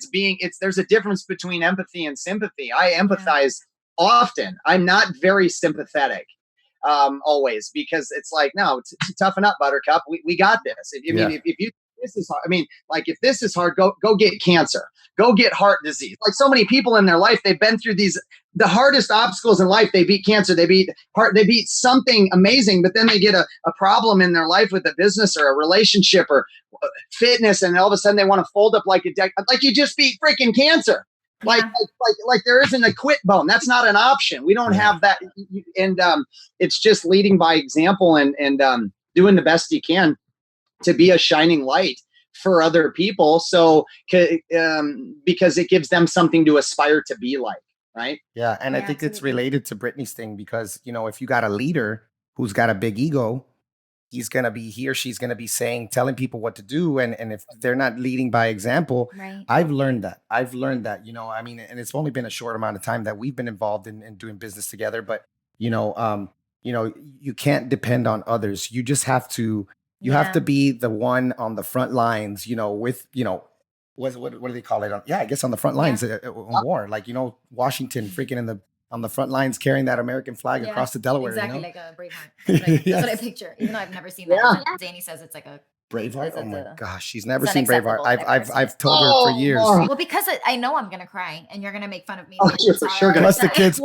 There's a difference between empathy and sympathy. I empathize often. I'm not very sympathetic always, because it's like, no, it's toughen up, Buttercup. We got this. If you this is hard. I mean, like, if this is hard, go get cancer, go get heart disease. Like, so many people in their life, they've been through the hardest obstacles in life. They beat cancer, they beat heart, they beat something amazing, but then they get a problem in their life with a business or a relationship or fitness, and all of a sudden they want to fold up like a deck. Like, you just beat freaking cancer. Like there isn't a quit bone. That's not an option. We don't have that. And it's just leading by example and doing the best you can to be a shining light for other people. So, because it gives them something to aspire to be like, right? Yeah. And I think it's related to Brittany's thing, because, if you got a leader who's got a big ego, he or she's going to be telling people what to do. And if they're not leading by example, Right. I've learned that, and it's only been a short amount of time that we've been involved in doing business together, but, you can't depend on others. You just have to, have to be the one on the front lines, with, what do they call it? I guess on the front lines in war, like, Washington freaking on the front lines carrying that American flag across the Delaware. Exactly, like a Braveheart. That's what I picture, even though I've never seen that. Danny says it's like a Braveheart. Oh my gosh, she's never seen Braveheart. I've told her for years. Well, because I know I'm gonna cry, and you're gonna make fun of me. Oh, you're for sure gonna. Plus the kids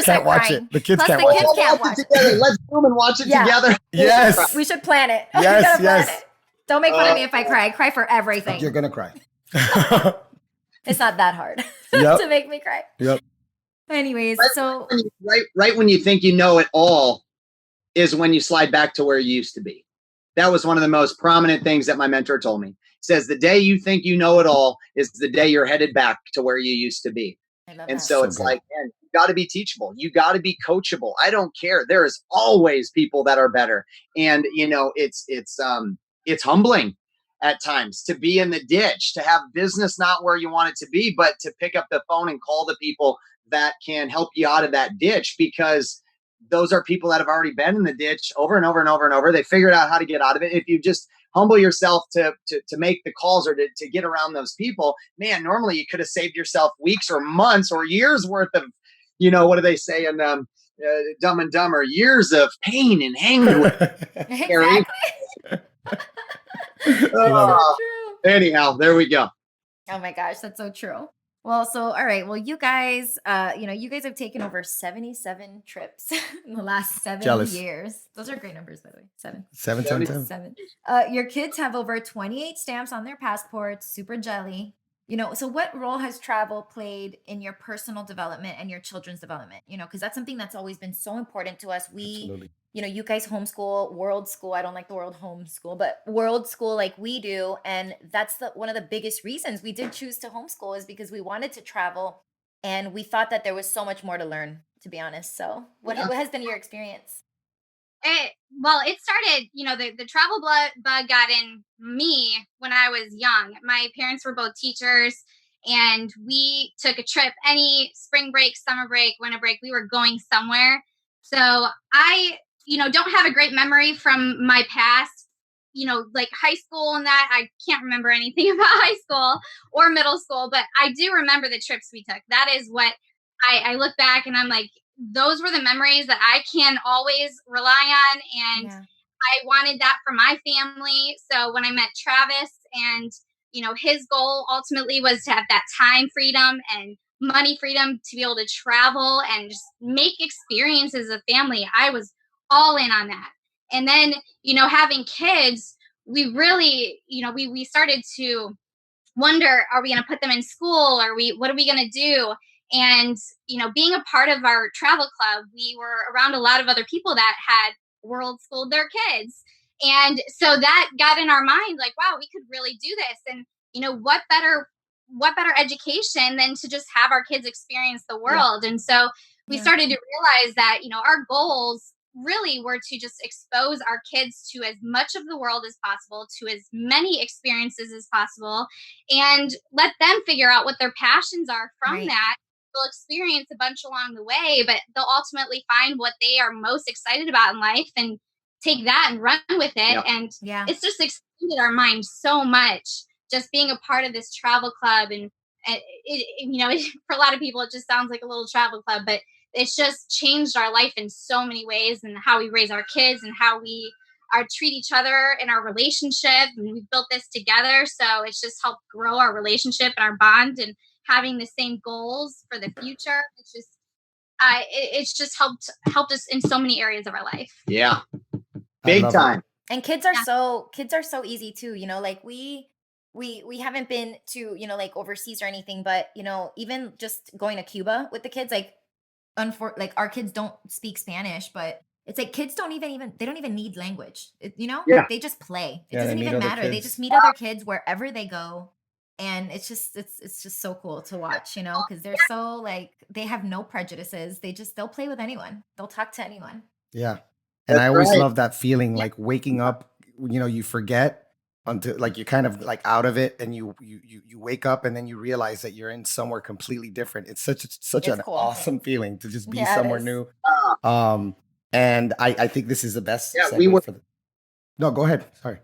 can't watch it. The kids can't watch it. Together. Let's zoom and watch it together. Yes, we should plan it. Yes. Don't make fun of me if I cry. I cry for everything. You're gonna cry. It's not that hard to make me cry. Yep. Anyways, so right when you think you know it all is when you slide back to where you used to be. That was one of the most prominent things that my mentor told me. He says, the day you think you know it all is the day you're headed back to where you used to be. And so it's like, man, you got to be teachable. You got to be coachable. I don't care. There is always people that are better. And, it's humbling at times to be in the ditch, to have business not where you want it to be, but to pick up the phone and call the people that can help you out of that ditch, because those are people that have already been in the ditch over and over and over and over. They figured out how to get out of it. If you just humble yourself to make the calls or to get around those people, man, normally you could have saved yourself weeks or months or years worth of, what do they say in Dumb and Dumber, years of pain and anguish. Exactly. Anyhow, there we go. Oh my gosh, that's so true. Well, so all right. Well, you guys, you guys have taken over 77 trips in the last 7 years. Those are great numbers, by the way. Seven. Your kids have over 28 stamps on their passports. Super jelly. So what role has travel played in your personal development and your children's development? Because that's something that's always been so important to us. Absolutely. You guys homeschool, world school. I don't like the word homeschool, but world school like we do. And that's one of the biggest reasons we did choose to homeschool, is because we wanted to travel and we thought that there was so much more to learn, to be honest. So what has been your experience? It started, the travel bug got in me when I was young. My parents were both teachers, and we took a trip, any spring break, summer break, winter break, we were going somewhere. So I, don't have a great memory from my past, like high school and that. I can't remember anything about high school or middle school, but I do remember the trips we took. That is what I look back and I'm like, those were the memories that I can always rely on. And I wanted that for my family. So when I met Travis, and, his goal ultimately was to have that time freedom and money freedom to be able to travel and just make experiences as a family, I was all in on that. And then, having kids, we really, we started to wonder, are we going to put them in school? What are we going to do? And, being a part of our travel club, we were around a lot of other people that had world schooled their kids. And so that got in our mind, like, wow, we could really do this. And, what better education than to just have our kids experience the world. And so we started to realize that, our goals really were to just expose our kids to as much of the world as possible, to as many experiences as possible, and let them figure out what their passions are from that. They'll experience a bunch along the way, but they'll ultimately find what they are most excited about in life and take that and run with it. And it's just expanded our mind so much, just being a part of this travel club. And for a lot of people, it just sounds like a little travel club, but it's just changed our life in so many ways, and how we raise our kids and how we treat each other in our relationship. And we've built this together. So it's just helped grow our relationship and our bond, and having the same goals for the future. It's just helped us in so many areas of our life. Yeah. Big time. And kids are so easy too, like we haven't been to, like overseas or anything, but even just going to Cuba with the kids, like our kids don't speak Spanish, but it's like kids don't even they don't even need language. They just play. It doesn't even matter. They just meet other kids wherever they go. And it's just so cool to watch, because they're so like, they have no prejudices. They'll play with anyone. They'll talk to anyone. Yeah. And I always love that feeling, like waking up, you forget until like you're kind of like out of it, and you wake up and then you realize that you're in somewhere completely different. It's such an cool, awesome feeling to just be somewhere new. And I think this is the best. Yeah, No, go ahead. Sorry.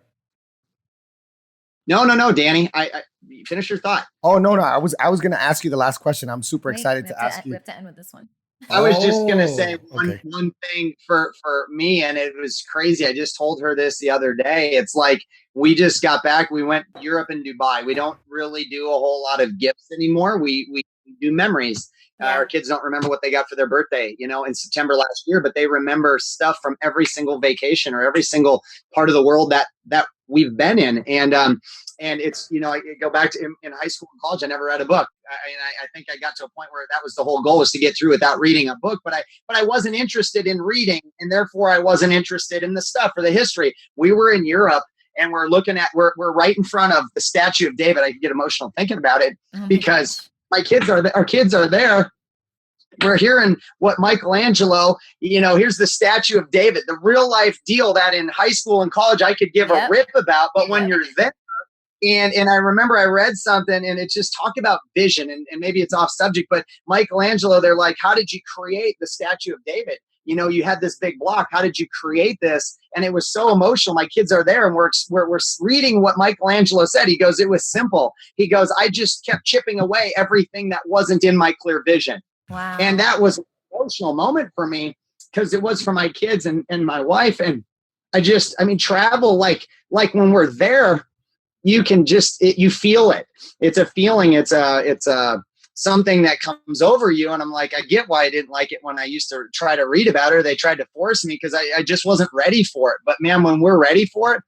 No, Danny. I finish your thought. Oh no, I was going to ask you the last question. I'm super excited to ask you. We have to end with this one. I was just going to say one thing for me, and it was crazy. I just told her this the other day. It's like, we just got back. We went to Europe and Dubai. We don't really do a whole lot of gifts anymore. We do memories. Our kids don't remember what they got for their birthday, in September last year, but they remember stuff from every single vacation or every single part of the world that we've been in. And it's, I go back to in high school and college, I never read a book. I think I got to a point where that was the whole goal, was to get through without reading a book. But I wasn't interested in reading, and therefore I wasn't interested in the stuff or the history. We were in Europe, and we're right in front of the statue of David. I get emotional thinking about it because our kids are there. We're hearing what Michelangelo, here's the statue of David, the real life deal that in high school and college I could give a rip about. But when you're there, and I remember I read something, and it just talked about vision, and maybe it's off subject, but Michelangelo, they're like, how did you create the statue of David? You had this big block. How did you create this? And it was so emotional. My kids are there, and we're reading what Michelangelo said. He goes, it was simple. He goes, I just kept chipping away everything that wasn't in my clear vision. Wow. And that was an emotional moment for me, because it was for my kids and my wife. And travel, like when we're there, you can you feel it. It's a feeling. It's a something that comes over you. And I'm like, I get why I didn't like it when I used to try to read about it. They tried to force me because I just wasn't ready for it. But man, when we're ready for it,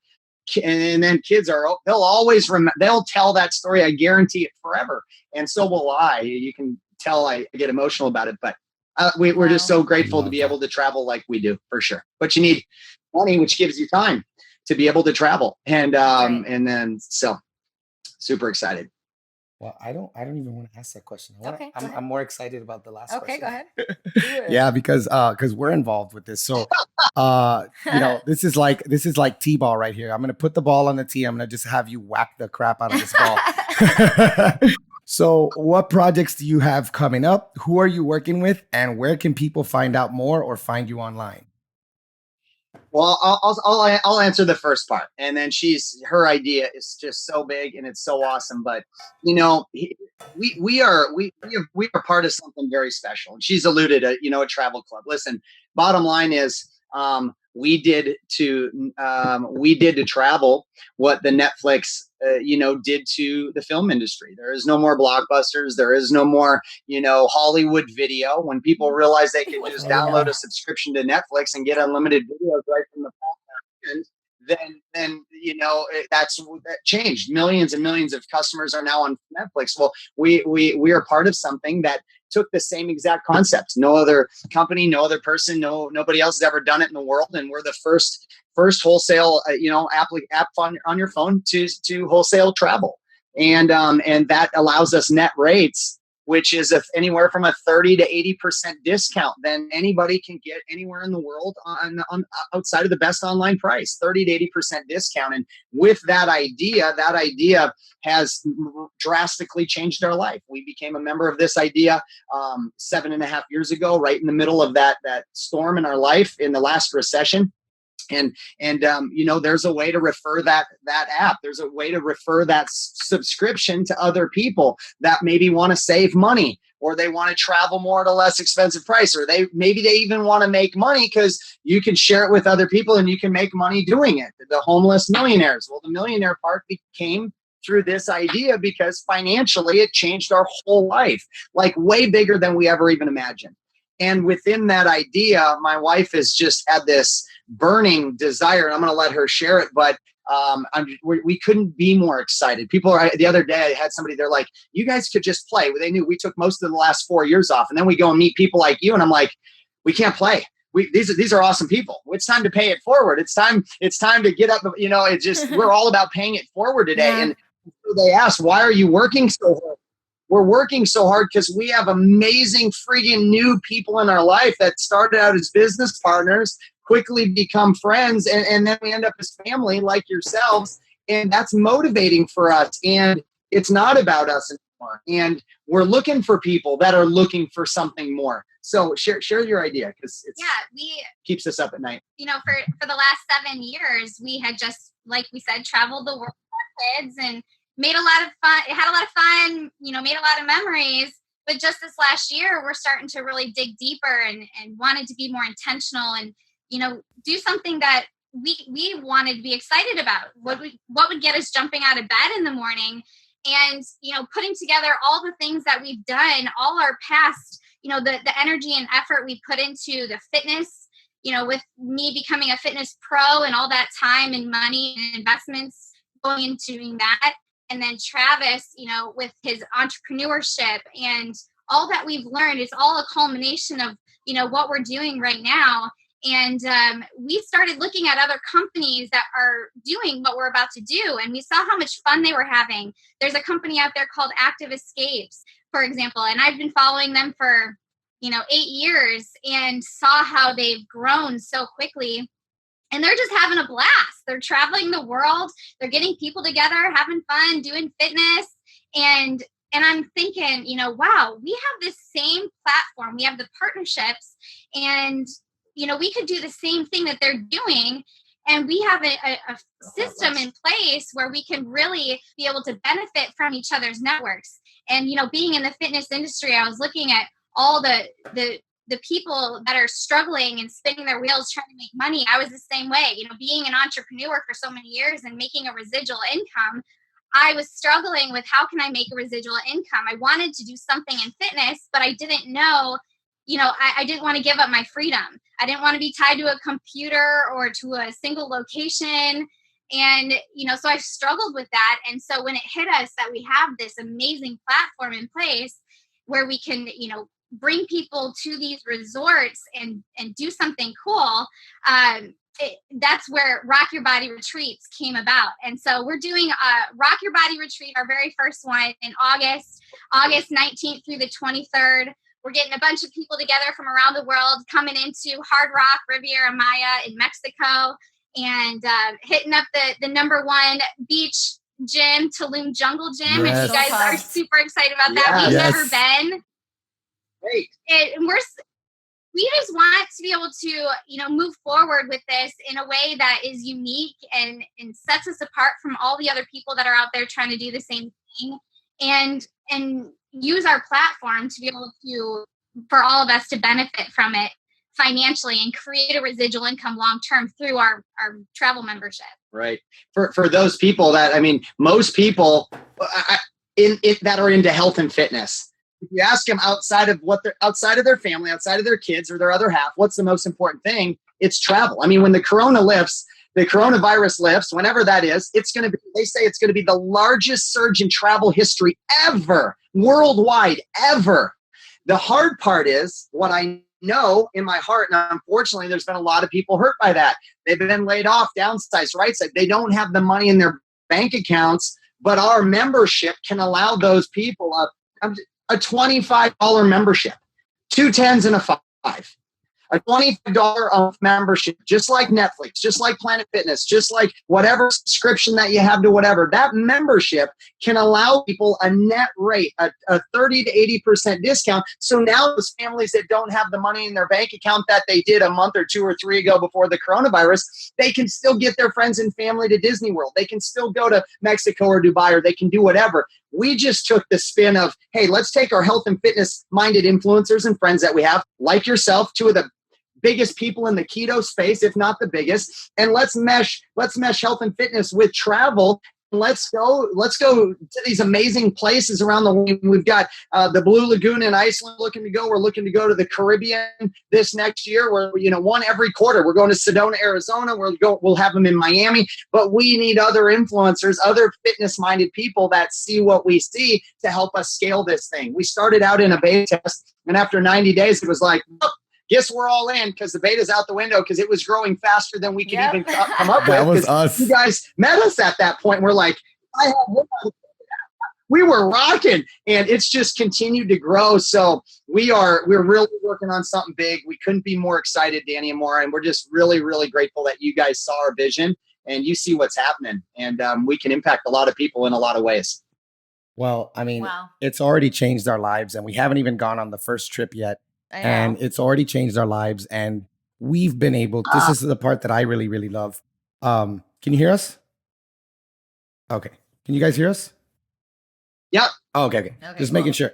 and then kids they'll always they'll tell that story. I guarantee it forever. And so will I. You can tell I get emotional about it, but we're just so grateful to be able to travel like we do, for sure. But you need money, which gives you time to be able to travel. And and then so super excited. Well, I don't even want to ask that question. I'm more excited about the last question. Okay, go ahead. Yeah, because we're involved with this. So this is like T-ball right here. I'm gonna put the ball on the tee. I'm gonna just have you whack the crap out of this ball. So what projects do you have coming up? Who are you working with? And where can people find out more or find you online? Well, I'll answer the first part, and then her idea is just so big and it's so awesome. But we are part of something very special. And she's alluded to a travel club. Listen, bottom line is we did to travel what the Netflix did to the film industry. There is no more blockbusters. There is no more Hollywood video. When people realize they can just download a subscription to Netflix and get unlimited videos right from the palm of their hand, then that changed. Millions and millions of customers are now on Netflix. Well, we are part of something that took the same exact concept. No other company, no other person, nobody else has ever done it in the world. And we're the first wholesale, app on your phone to wholesale travel. And that allows us net rates, which is anywhere from a 30 to 80% discount than anybody can get anywhere in the world on outside of the best online price, 30 to 80% discount. And with that idea has drastically changed our life. We became a member of this idea 7.5 years ago, right in the middle of that storm in our life in the last recession. And there's a way to refer that app. There's a way to refer that subscription to other people that maybe want to save money, or they want to travel more at a less expensive price, or maybe they even want to make money because you can share it with other people and you can make money doing it. The Homeless Millionaires. Well, the millionaire part came through this idea because financially it changed our whole life, like way bigger than we ever even imagined. And within that idea, my wife has just had this burning desire, and I'm going to let her share it, but we couldn't be more excited. The other day I had somebody, they're like, you guys could just play. They knew we took most of the last 4 years off, and then we go and meet people like you, and I'm like, we can't play. These are awesome people. It's time to pay it forward. It's time to get up. We're all about paying it forward today. Yeah. And they asked, why are you working so hard? We're working so hard because we have amazing friggin' new people in our life that started out as business partners, quickly become friends, and then we end up as family like yourselves. And that's motivating for us. And it's not about us anymore. And we're looking for people that are looking for something more. So share your idea, because we keeps us up at night. For the last 7 years, we had just, like we said, traveled the world with our kids and made a lot of fun. It had a lot of fun, made a lot of memories. But just this last year, we're starting to really dig deeper and wanted to be more intentional and, do something that we wanted to be excited about. What would get us jumping out of bed in the morning and, putting together all the things that we've done, all our past, the energy and effort we put into the fitness, with me becoming a fitness pro and all that time and money and investments going into doing that. And then Travis, with his entrepreneurship and all that we've learned, it's all a culmination of, what we're doing right now. And we started looking at other companies that are doing what we're about to do. And we saw how much fun they were having. There's a company out there called Active Escapes, for example. And I've been following them for, 8 years and saw how they've grown so quickly. And they're just having a blast. They're traveling the world. They're getting people together, having fun, doing fitness. And I'm thinking, wow, we have this same platform. We have the partnerships, and, we could do the same thing that they're doing. And we have a system in place where we can really be able to benefit from each other's networks. And, being in the fitness industry, I was looking at all the people that are struggling and spinning their wheels trying to make money. I was the same way, being an entrepreneur for so many years and making a residual income. I was struggling with, how can I make a residual income? I wanted to do something in fitness, but I didn't know, I didn't want to give up my freedom. I didn't want to be tied to a computer or to a single location. And, so I struggled with that. And so when it hit us that we have this amazing platform in place where we can, bring people to these resorts and do something cool, that's where Rock Your Body Retreats came about. And so we're doing a Rock Your Body Retreat, our very first one in August 19th through the 23rd. We're getting a bunch of people together from around the world coming into Hard Rock Riviera Maya in Mexico and hitting up the number one beach gym, Tulum Jungle Gym. Yes. And you guys are super excited about that. We've never been. Great. And we just want to be able to, move forward with this in a way that is unique and sets us apart from all the other people that are out there trying to do the same thing, and use our platform to be able to, for all of us to benefit from it financially and create a residual income long-term through our travel membership. Right. For those people that, most people that are into health and fitness, if you ask them outside of their family, outside of their kids or their other half, what's the most important thing? It's travel. When the corona lifts, the coronavirus lifts, whenever that is, they say it's going to be the largest surge in travel history ever, worldwide, ever. The hard part is what I know in my heart, and unfortunately, there's been a lot of people hurt by that. They've been laid off, downsized, right side. They don't have the money in their bank accounts, but our membership can allow those people a $25 membership, 2 10s and a 5. A $25 a month membership, just like Netflix, just like Planet Fitness, just like whatever subscription that you have to whatever. That membership can allow people a net rate, a 30 to 80% discount. So now those families that don't have the money in their bank account that they did a month or 2 or 3 ago before the coronavirus, they can still get their friends and family to Disney World. They can still go to Mexico or Dubai, or they can do whatever. We just took the spin of, hey, let's take our health and fitness minded influencers and friends that we have, like yourself, 2 of the biggest people in the keto space, if not the biggest, and let's mesh health and fitness with travel. Let's go to these amazing places around the world. We've got the Blue Lagoon in Iceland looking to go. We're looking to go to the Caribbean this next year. We're one every quarter. We're going to Sedona, Arizona. We'll have them in Miami. But we need other influencers, other fitness-minded people that see what we see to help us scale this thing. We started out in a beta test, and after 90 days, it was like, oh, guess we're all in, because the beta's out the window, because it was growing faster than we could even come up with. That was us. You guys met us at that point. We're like, we were rocking, and it's just continued to grow. So we're really working on something big. We couldn't be more excited, Danny and Maura, and we're just really, really grateful that you guys saw our vision and you see what's happening, and we can impact a lot of people in a lot of ways. Well, I mean, Wow. it's already changed our lives, and we haven't even gone on the first trip yet. And it's already changed our lives, and we've been able, this is the part that I really, really love. Can you hear us? Okay. Can you guys hear us? Yep. Oh, okay. cool. Just making sure.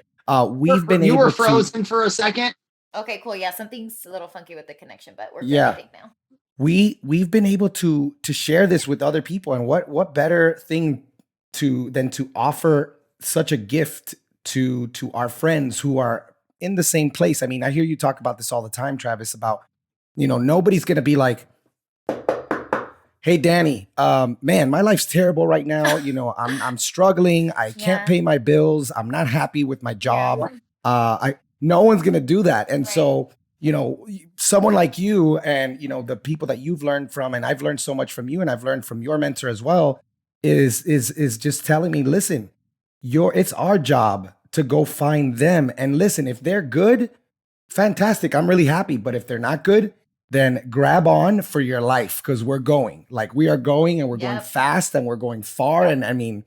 We've been You able were frozen for a second. Okay, cool. Yeah, something's a little funky with the connection, but we're good, Yeah. I think, now. We've been able to share this with other people, and what better thing than to offer such a gift to our friends who are in the same place. I mean, I hear you talk about this all the time, Travis, about, nobody's going to be like, hey, Danny, man, my life's terrible right now. I'm struggling. I can't pay my bills. I'm not happy with my job. No one's going to do that. And so, someone like you and, the people that you've learned from, and I've learned so much from you, and I've learned from your mentor as well, is just telling me, listen, it's our job to go find them. And listen, if they're good, fantastic. I'm really happy. But if they're not good, then grab on for your life, because we're going. Like, we are going, and we're going fast, and we're going far. And I mean,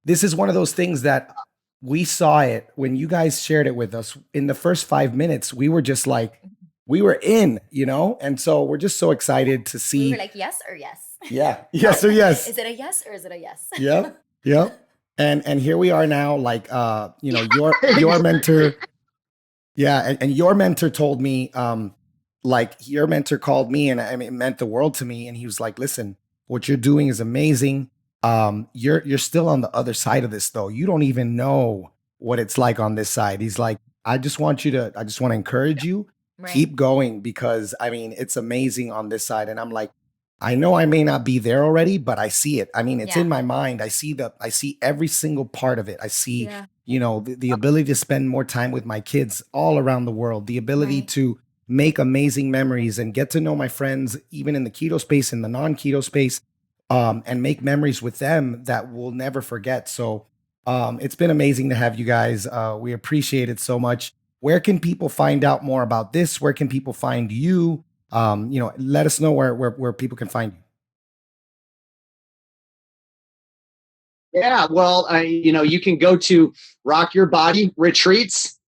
this is one of those things that we saw it when you guys shared it with us in the first 5 minutes. We were just like, we were in, and so we're just so excited to see. We were like, yes or yes. Yeah. Yes or yes. Is it a yes or is it a yes? Yep. Yep. And here we are now, like, your mentor. Yeah. And your mentor told me, your mentor called me, and it meant the world to me. And he was like, listen, what you're doing is amazing. You're still on the other side of this, though. You don't even know what it's like on this side. He's like, I just want to encourage you, keep going, because it's amazing on this side. And I'm like, I know I may not be there already, but I see it. It's in my mind. I see every single part of it. I see, the ability to spend more time with my kids all around the world, the ability to make amazing memories and get to know my friends, even in the keto space, in the non-keto space, and make memories with them that we'll never forget. So it's been amazing to have you guys. We appreciate it so much. Where can people find out more about this? Where can people find you? Let us know where people can find you. Yeah, well, you can go to rockyourbodyretreats.com,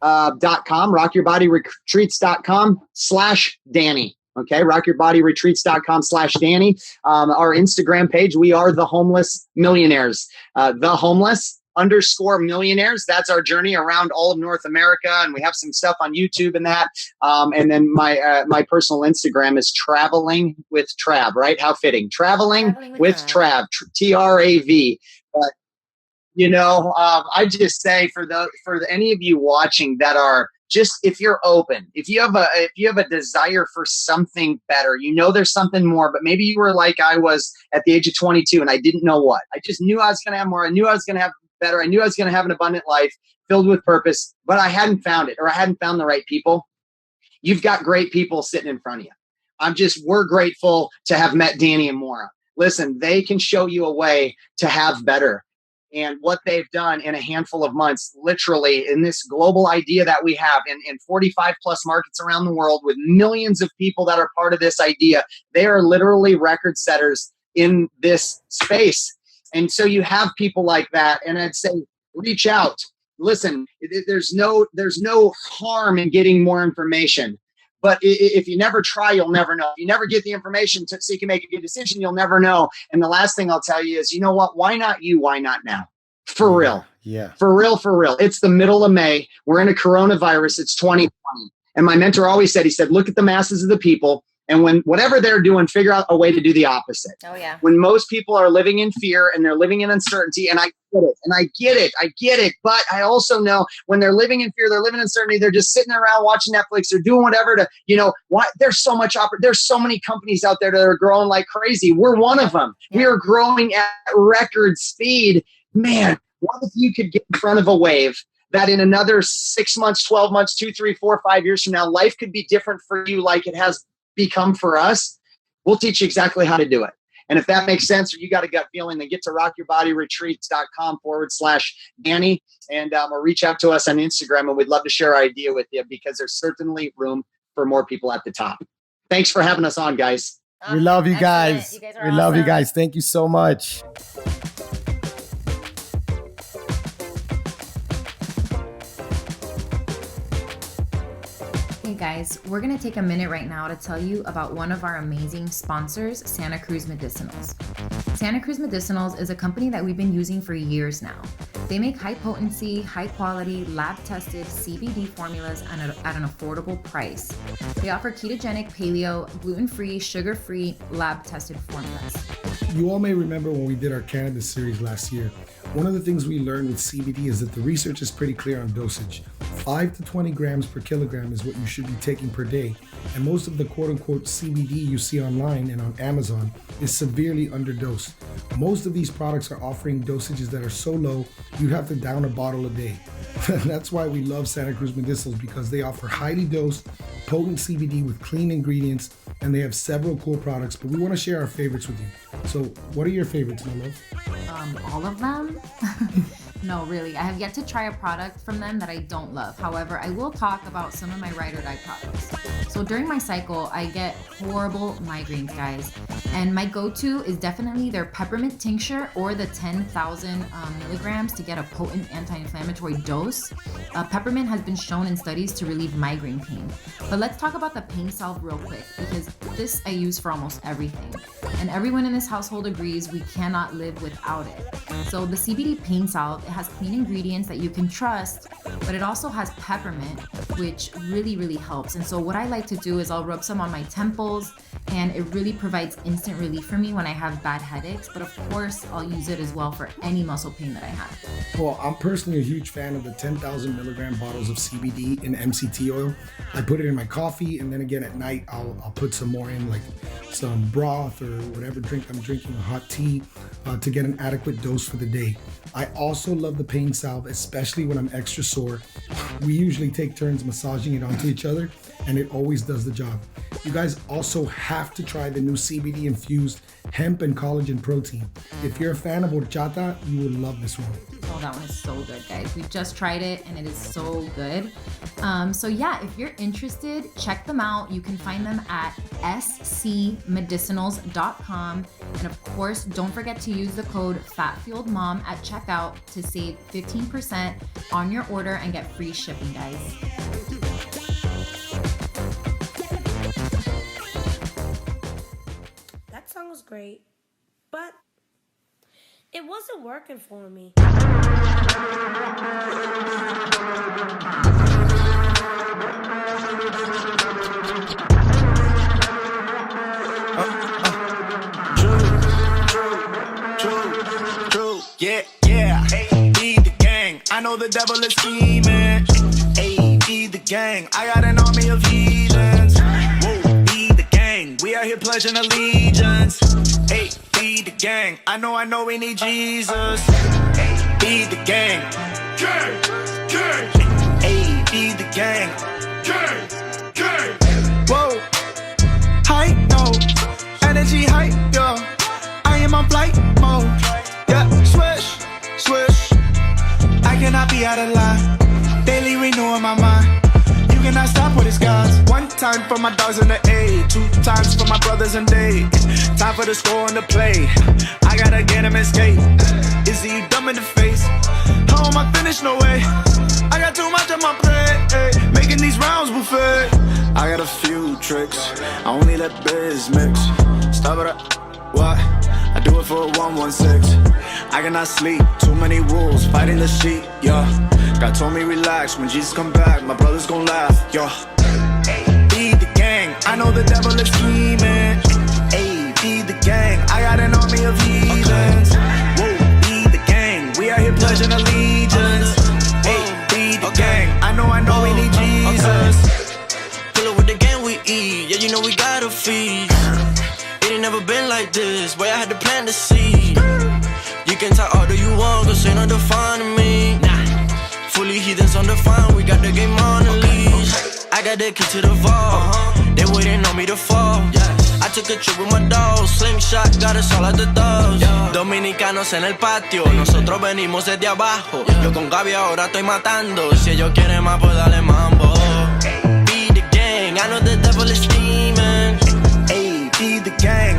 rockyourbodyretreats.com/Danny. Okay, rockyourbodyretreats.com/Danny. Our Instagram page, we are the Homeless Millionaires. The Homeless _millionaires. That's our journey around all of North America, and we have some stuff on YouTube and that. And then my personal Instagram is Traveling with Trav. Right? How fitting. Traveling with Trav. TRAV. But I just say for any of you watching that are just if you're open, if you have a desire for something better, there's something more, but maybe you were like I was at the age of 22 and I didn't know what. I just knew I was going to have more. I knew I was going to have better. I knew I was going to have an abundant life filled with purpose, but I hadn't found it, or I hadn't found the right people. You've got great people sitting in front of you. We're grateful to have met Danny and Maura. Listen, they can show you a way to have better. And what they've done in a handful of months, literally in this global idea that we have in 45 plus markets around the world with millions of people that are part of this idea, they are literally record setters in this space. And so you have people like that. And I'd say, reach out. Listen, there's no harm in getting more information. But if you never try, you'll never know. If you never get the information so you can make a good decision, you'll never know. And the last thing I'll tell you is, you know what? Why not you? Why not now? For real. Yeah. For real. It's the middle of May. We're in a coronavirus. It's 2020. And my mentor always said, he said, look at the masses of the people. And when whatever they're doing, figure out a way to do the opposite. Oh, yeah. When most people are living in fear and they're living in uncertainty, and I get it. But I also know when they're living in fear, they're living in uncertainty, they're just sitting around watching Netflix, they're doing whatever to, there's so much there's so many companies out there that are growing like crazy. We're one of them. Yeah. We are growing at record speed. Man, what if you could get in front of a wave that in another 6 months, 12 months, 2, 3, 4, 5 years from now, life could be different for you like it has become for us? We'll teach you exactly how to do it. And if that makes sense, or you got a gut feeling, then get to rockyourbodyretreats.com/Danny or reach out to us on Instagram, and we'd love to share our idea with you, because there's certainly room for more people at the top. Thanks for having us on, guys. We love you guys. We love you guys. Thank you so much. Hey guys, we're going to take a minute right now to tell you about one of our amazing sponsors, Santa Cruz Medicinals. Santa Cruz Medicinals is a company that we've been using for years now. They make high potency, high quality, lab tested CBD formulas at an affordable price. They offer ketogenic, paleo, gluten-free, sugar-free, lab tested formulas. You all may remember when we did our cannabis series last year. One of the things we learned with CBD is that the research is pretty clear on dosage. 5 to 20 grams per kilogram is what you should be taking per day. And most of the quote-unquote CBD you see online and on Amazon is severely underdosed. Most of these products are offering dosages that are so low, you'd have to down a bottle a day. That's why we love Santa Cruz Medicinals, because they offer highly dosed, potent CBD with clean ingredients, and they have several cool products, but we want to share our favorites with you. So what are your favorites, my love? All of them? No, really. I have yet to try a product from them that I don't love. However, I will talk about some of my ride or die products. So during my cycle, I get horrible migraines, guys. And my go-to is definitely their peppermint tincture or the 10,000 milligrams to get a potent anti-inflammatory dose. Peppermint has been shown in studies to relieve migraine pain. But let's talk about the pain salve real quick, because this I use for almost everything. And everyone in this household agrees we cannot live without it. So the CBD pain salve, it has clean ingredients that you can trust, but it also has peppermint, which really, really helps. And so what I like to do is I'll rub some on my temples, and it really provides instant relief for me when I have bad headaches. But of course, I'll use it as well for any muscle pain that I have. Well, I'm personally a huge fan of the 10,000 milligram bottles of CBD in MCT oil. I put it in my coffee, and then again at night, I'll put some more in, like some broth or whatever drink I'm drinking, a hot tea, to get an adequate dose for the day. I also love the pain salve, especially when I'm extra sore. We usually take turns massaging it onto each other, and it always does the job. You guys also have to try the new CBD infused hemp and collagen protein. If you're a fan of horchata, you will love this one. Oh, that one is so good, guys. We just tried it and it is so good. So yeah, if you're interested, check them out. You can find them at scmedicinals.com. And of course, don't forget to use the code FATFueledMom at checkout to save 15% on your order and get free shipping, guys. That song was great, but it wasn't working for me. True. Yeah. Lead the gang. I know the devil is scheming. AD the gang. I got an army of heathens. Whoa, be the gang. We out here pledging allegiance. Hey, be the gang. I know we need Jesus. Be the gang. Gang, gang. Hey, be the gang. Gang, gang. Whoa, high, no. Energy high, yo. I am on flight mode. Yeah, swish, swish. I cannot be out of line. Daily renewing my mind. You cannot stop what it's God's. One time for my dogs in the A, 2 times for my brothers in day. Time for the score and the play. I gotta get him and skate. Is he dumb in the face? How am I finished? No way. I got too much on my plate. Making these rounds buffet. I got a few tricks. I only let biz mix. Stop it up. What? I do it for a 116. I cannot sleep. Too many wolves fighting the sheep. Yeah. God told me relax. When Jesus come back, my brothers gon' laugh. Yeah. Be the gang. I know the devil is scheming. Hey, be the gang. I got an army of heathens. Whoa, be the gang. We out here pledging allegiance. Hey, be the gang. I know we need Jesus. Pull up with the gang we eat. Yeah, you know we gotta feed. It ain't never been like this. Boy, I had to plant the seed. You can talk all that you want, cause ain't no defining me. Fully heathens undefined, we got the game on the leash. I got the key to the vault. They waiting on me to fall. I took a trip with my dog. Slingshot, got us all at the doors. Dominicanos en el patio, nosotros venimos desde abajo. Yo con Gaby ahora estoy matando. Si ellos quieren más, pues dale mambo. Be the gang, I know the devil is scheming. Hey, be the gang.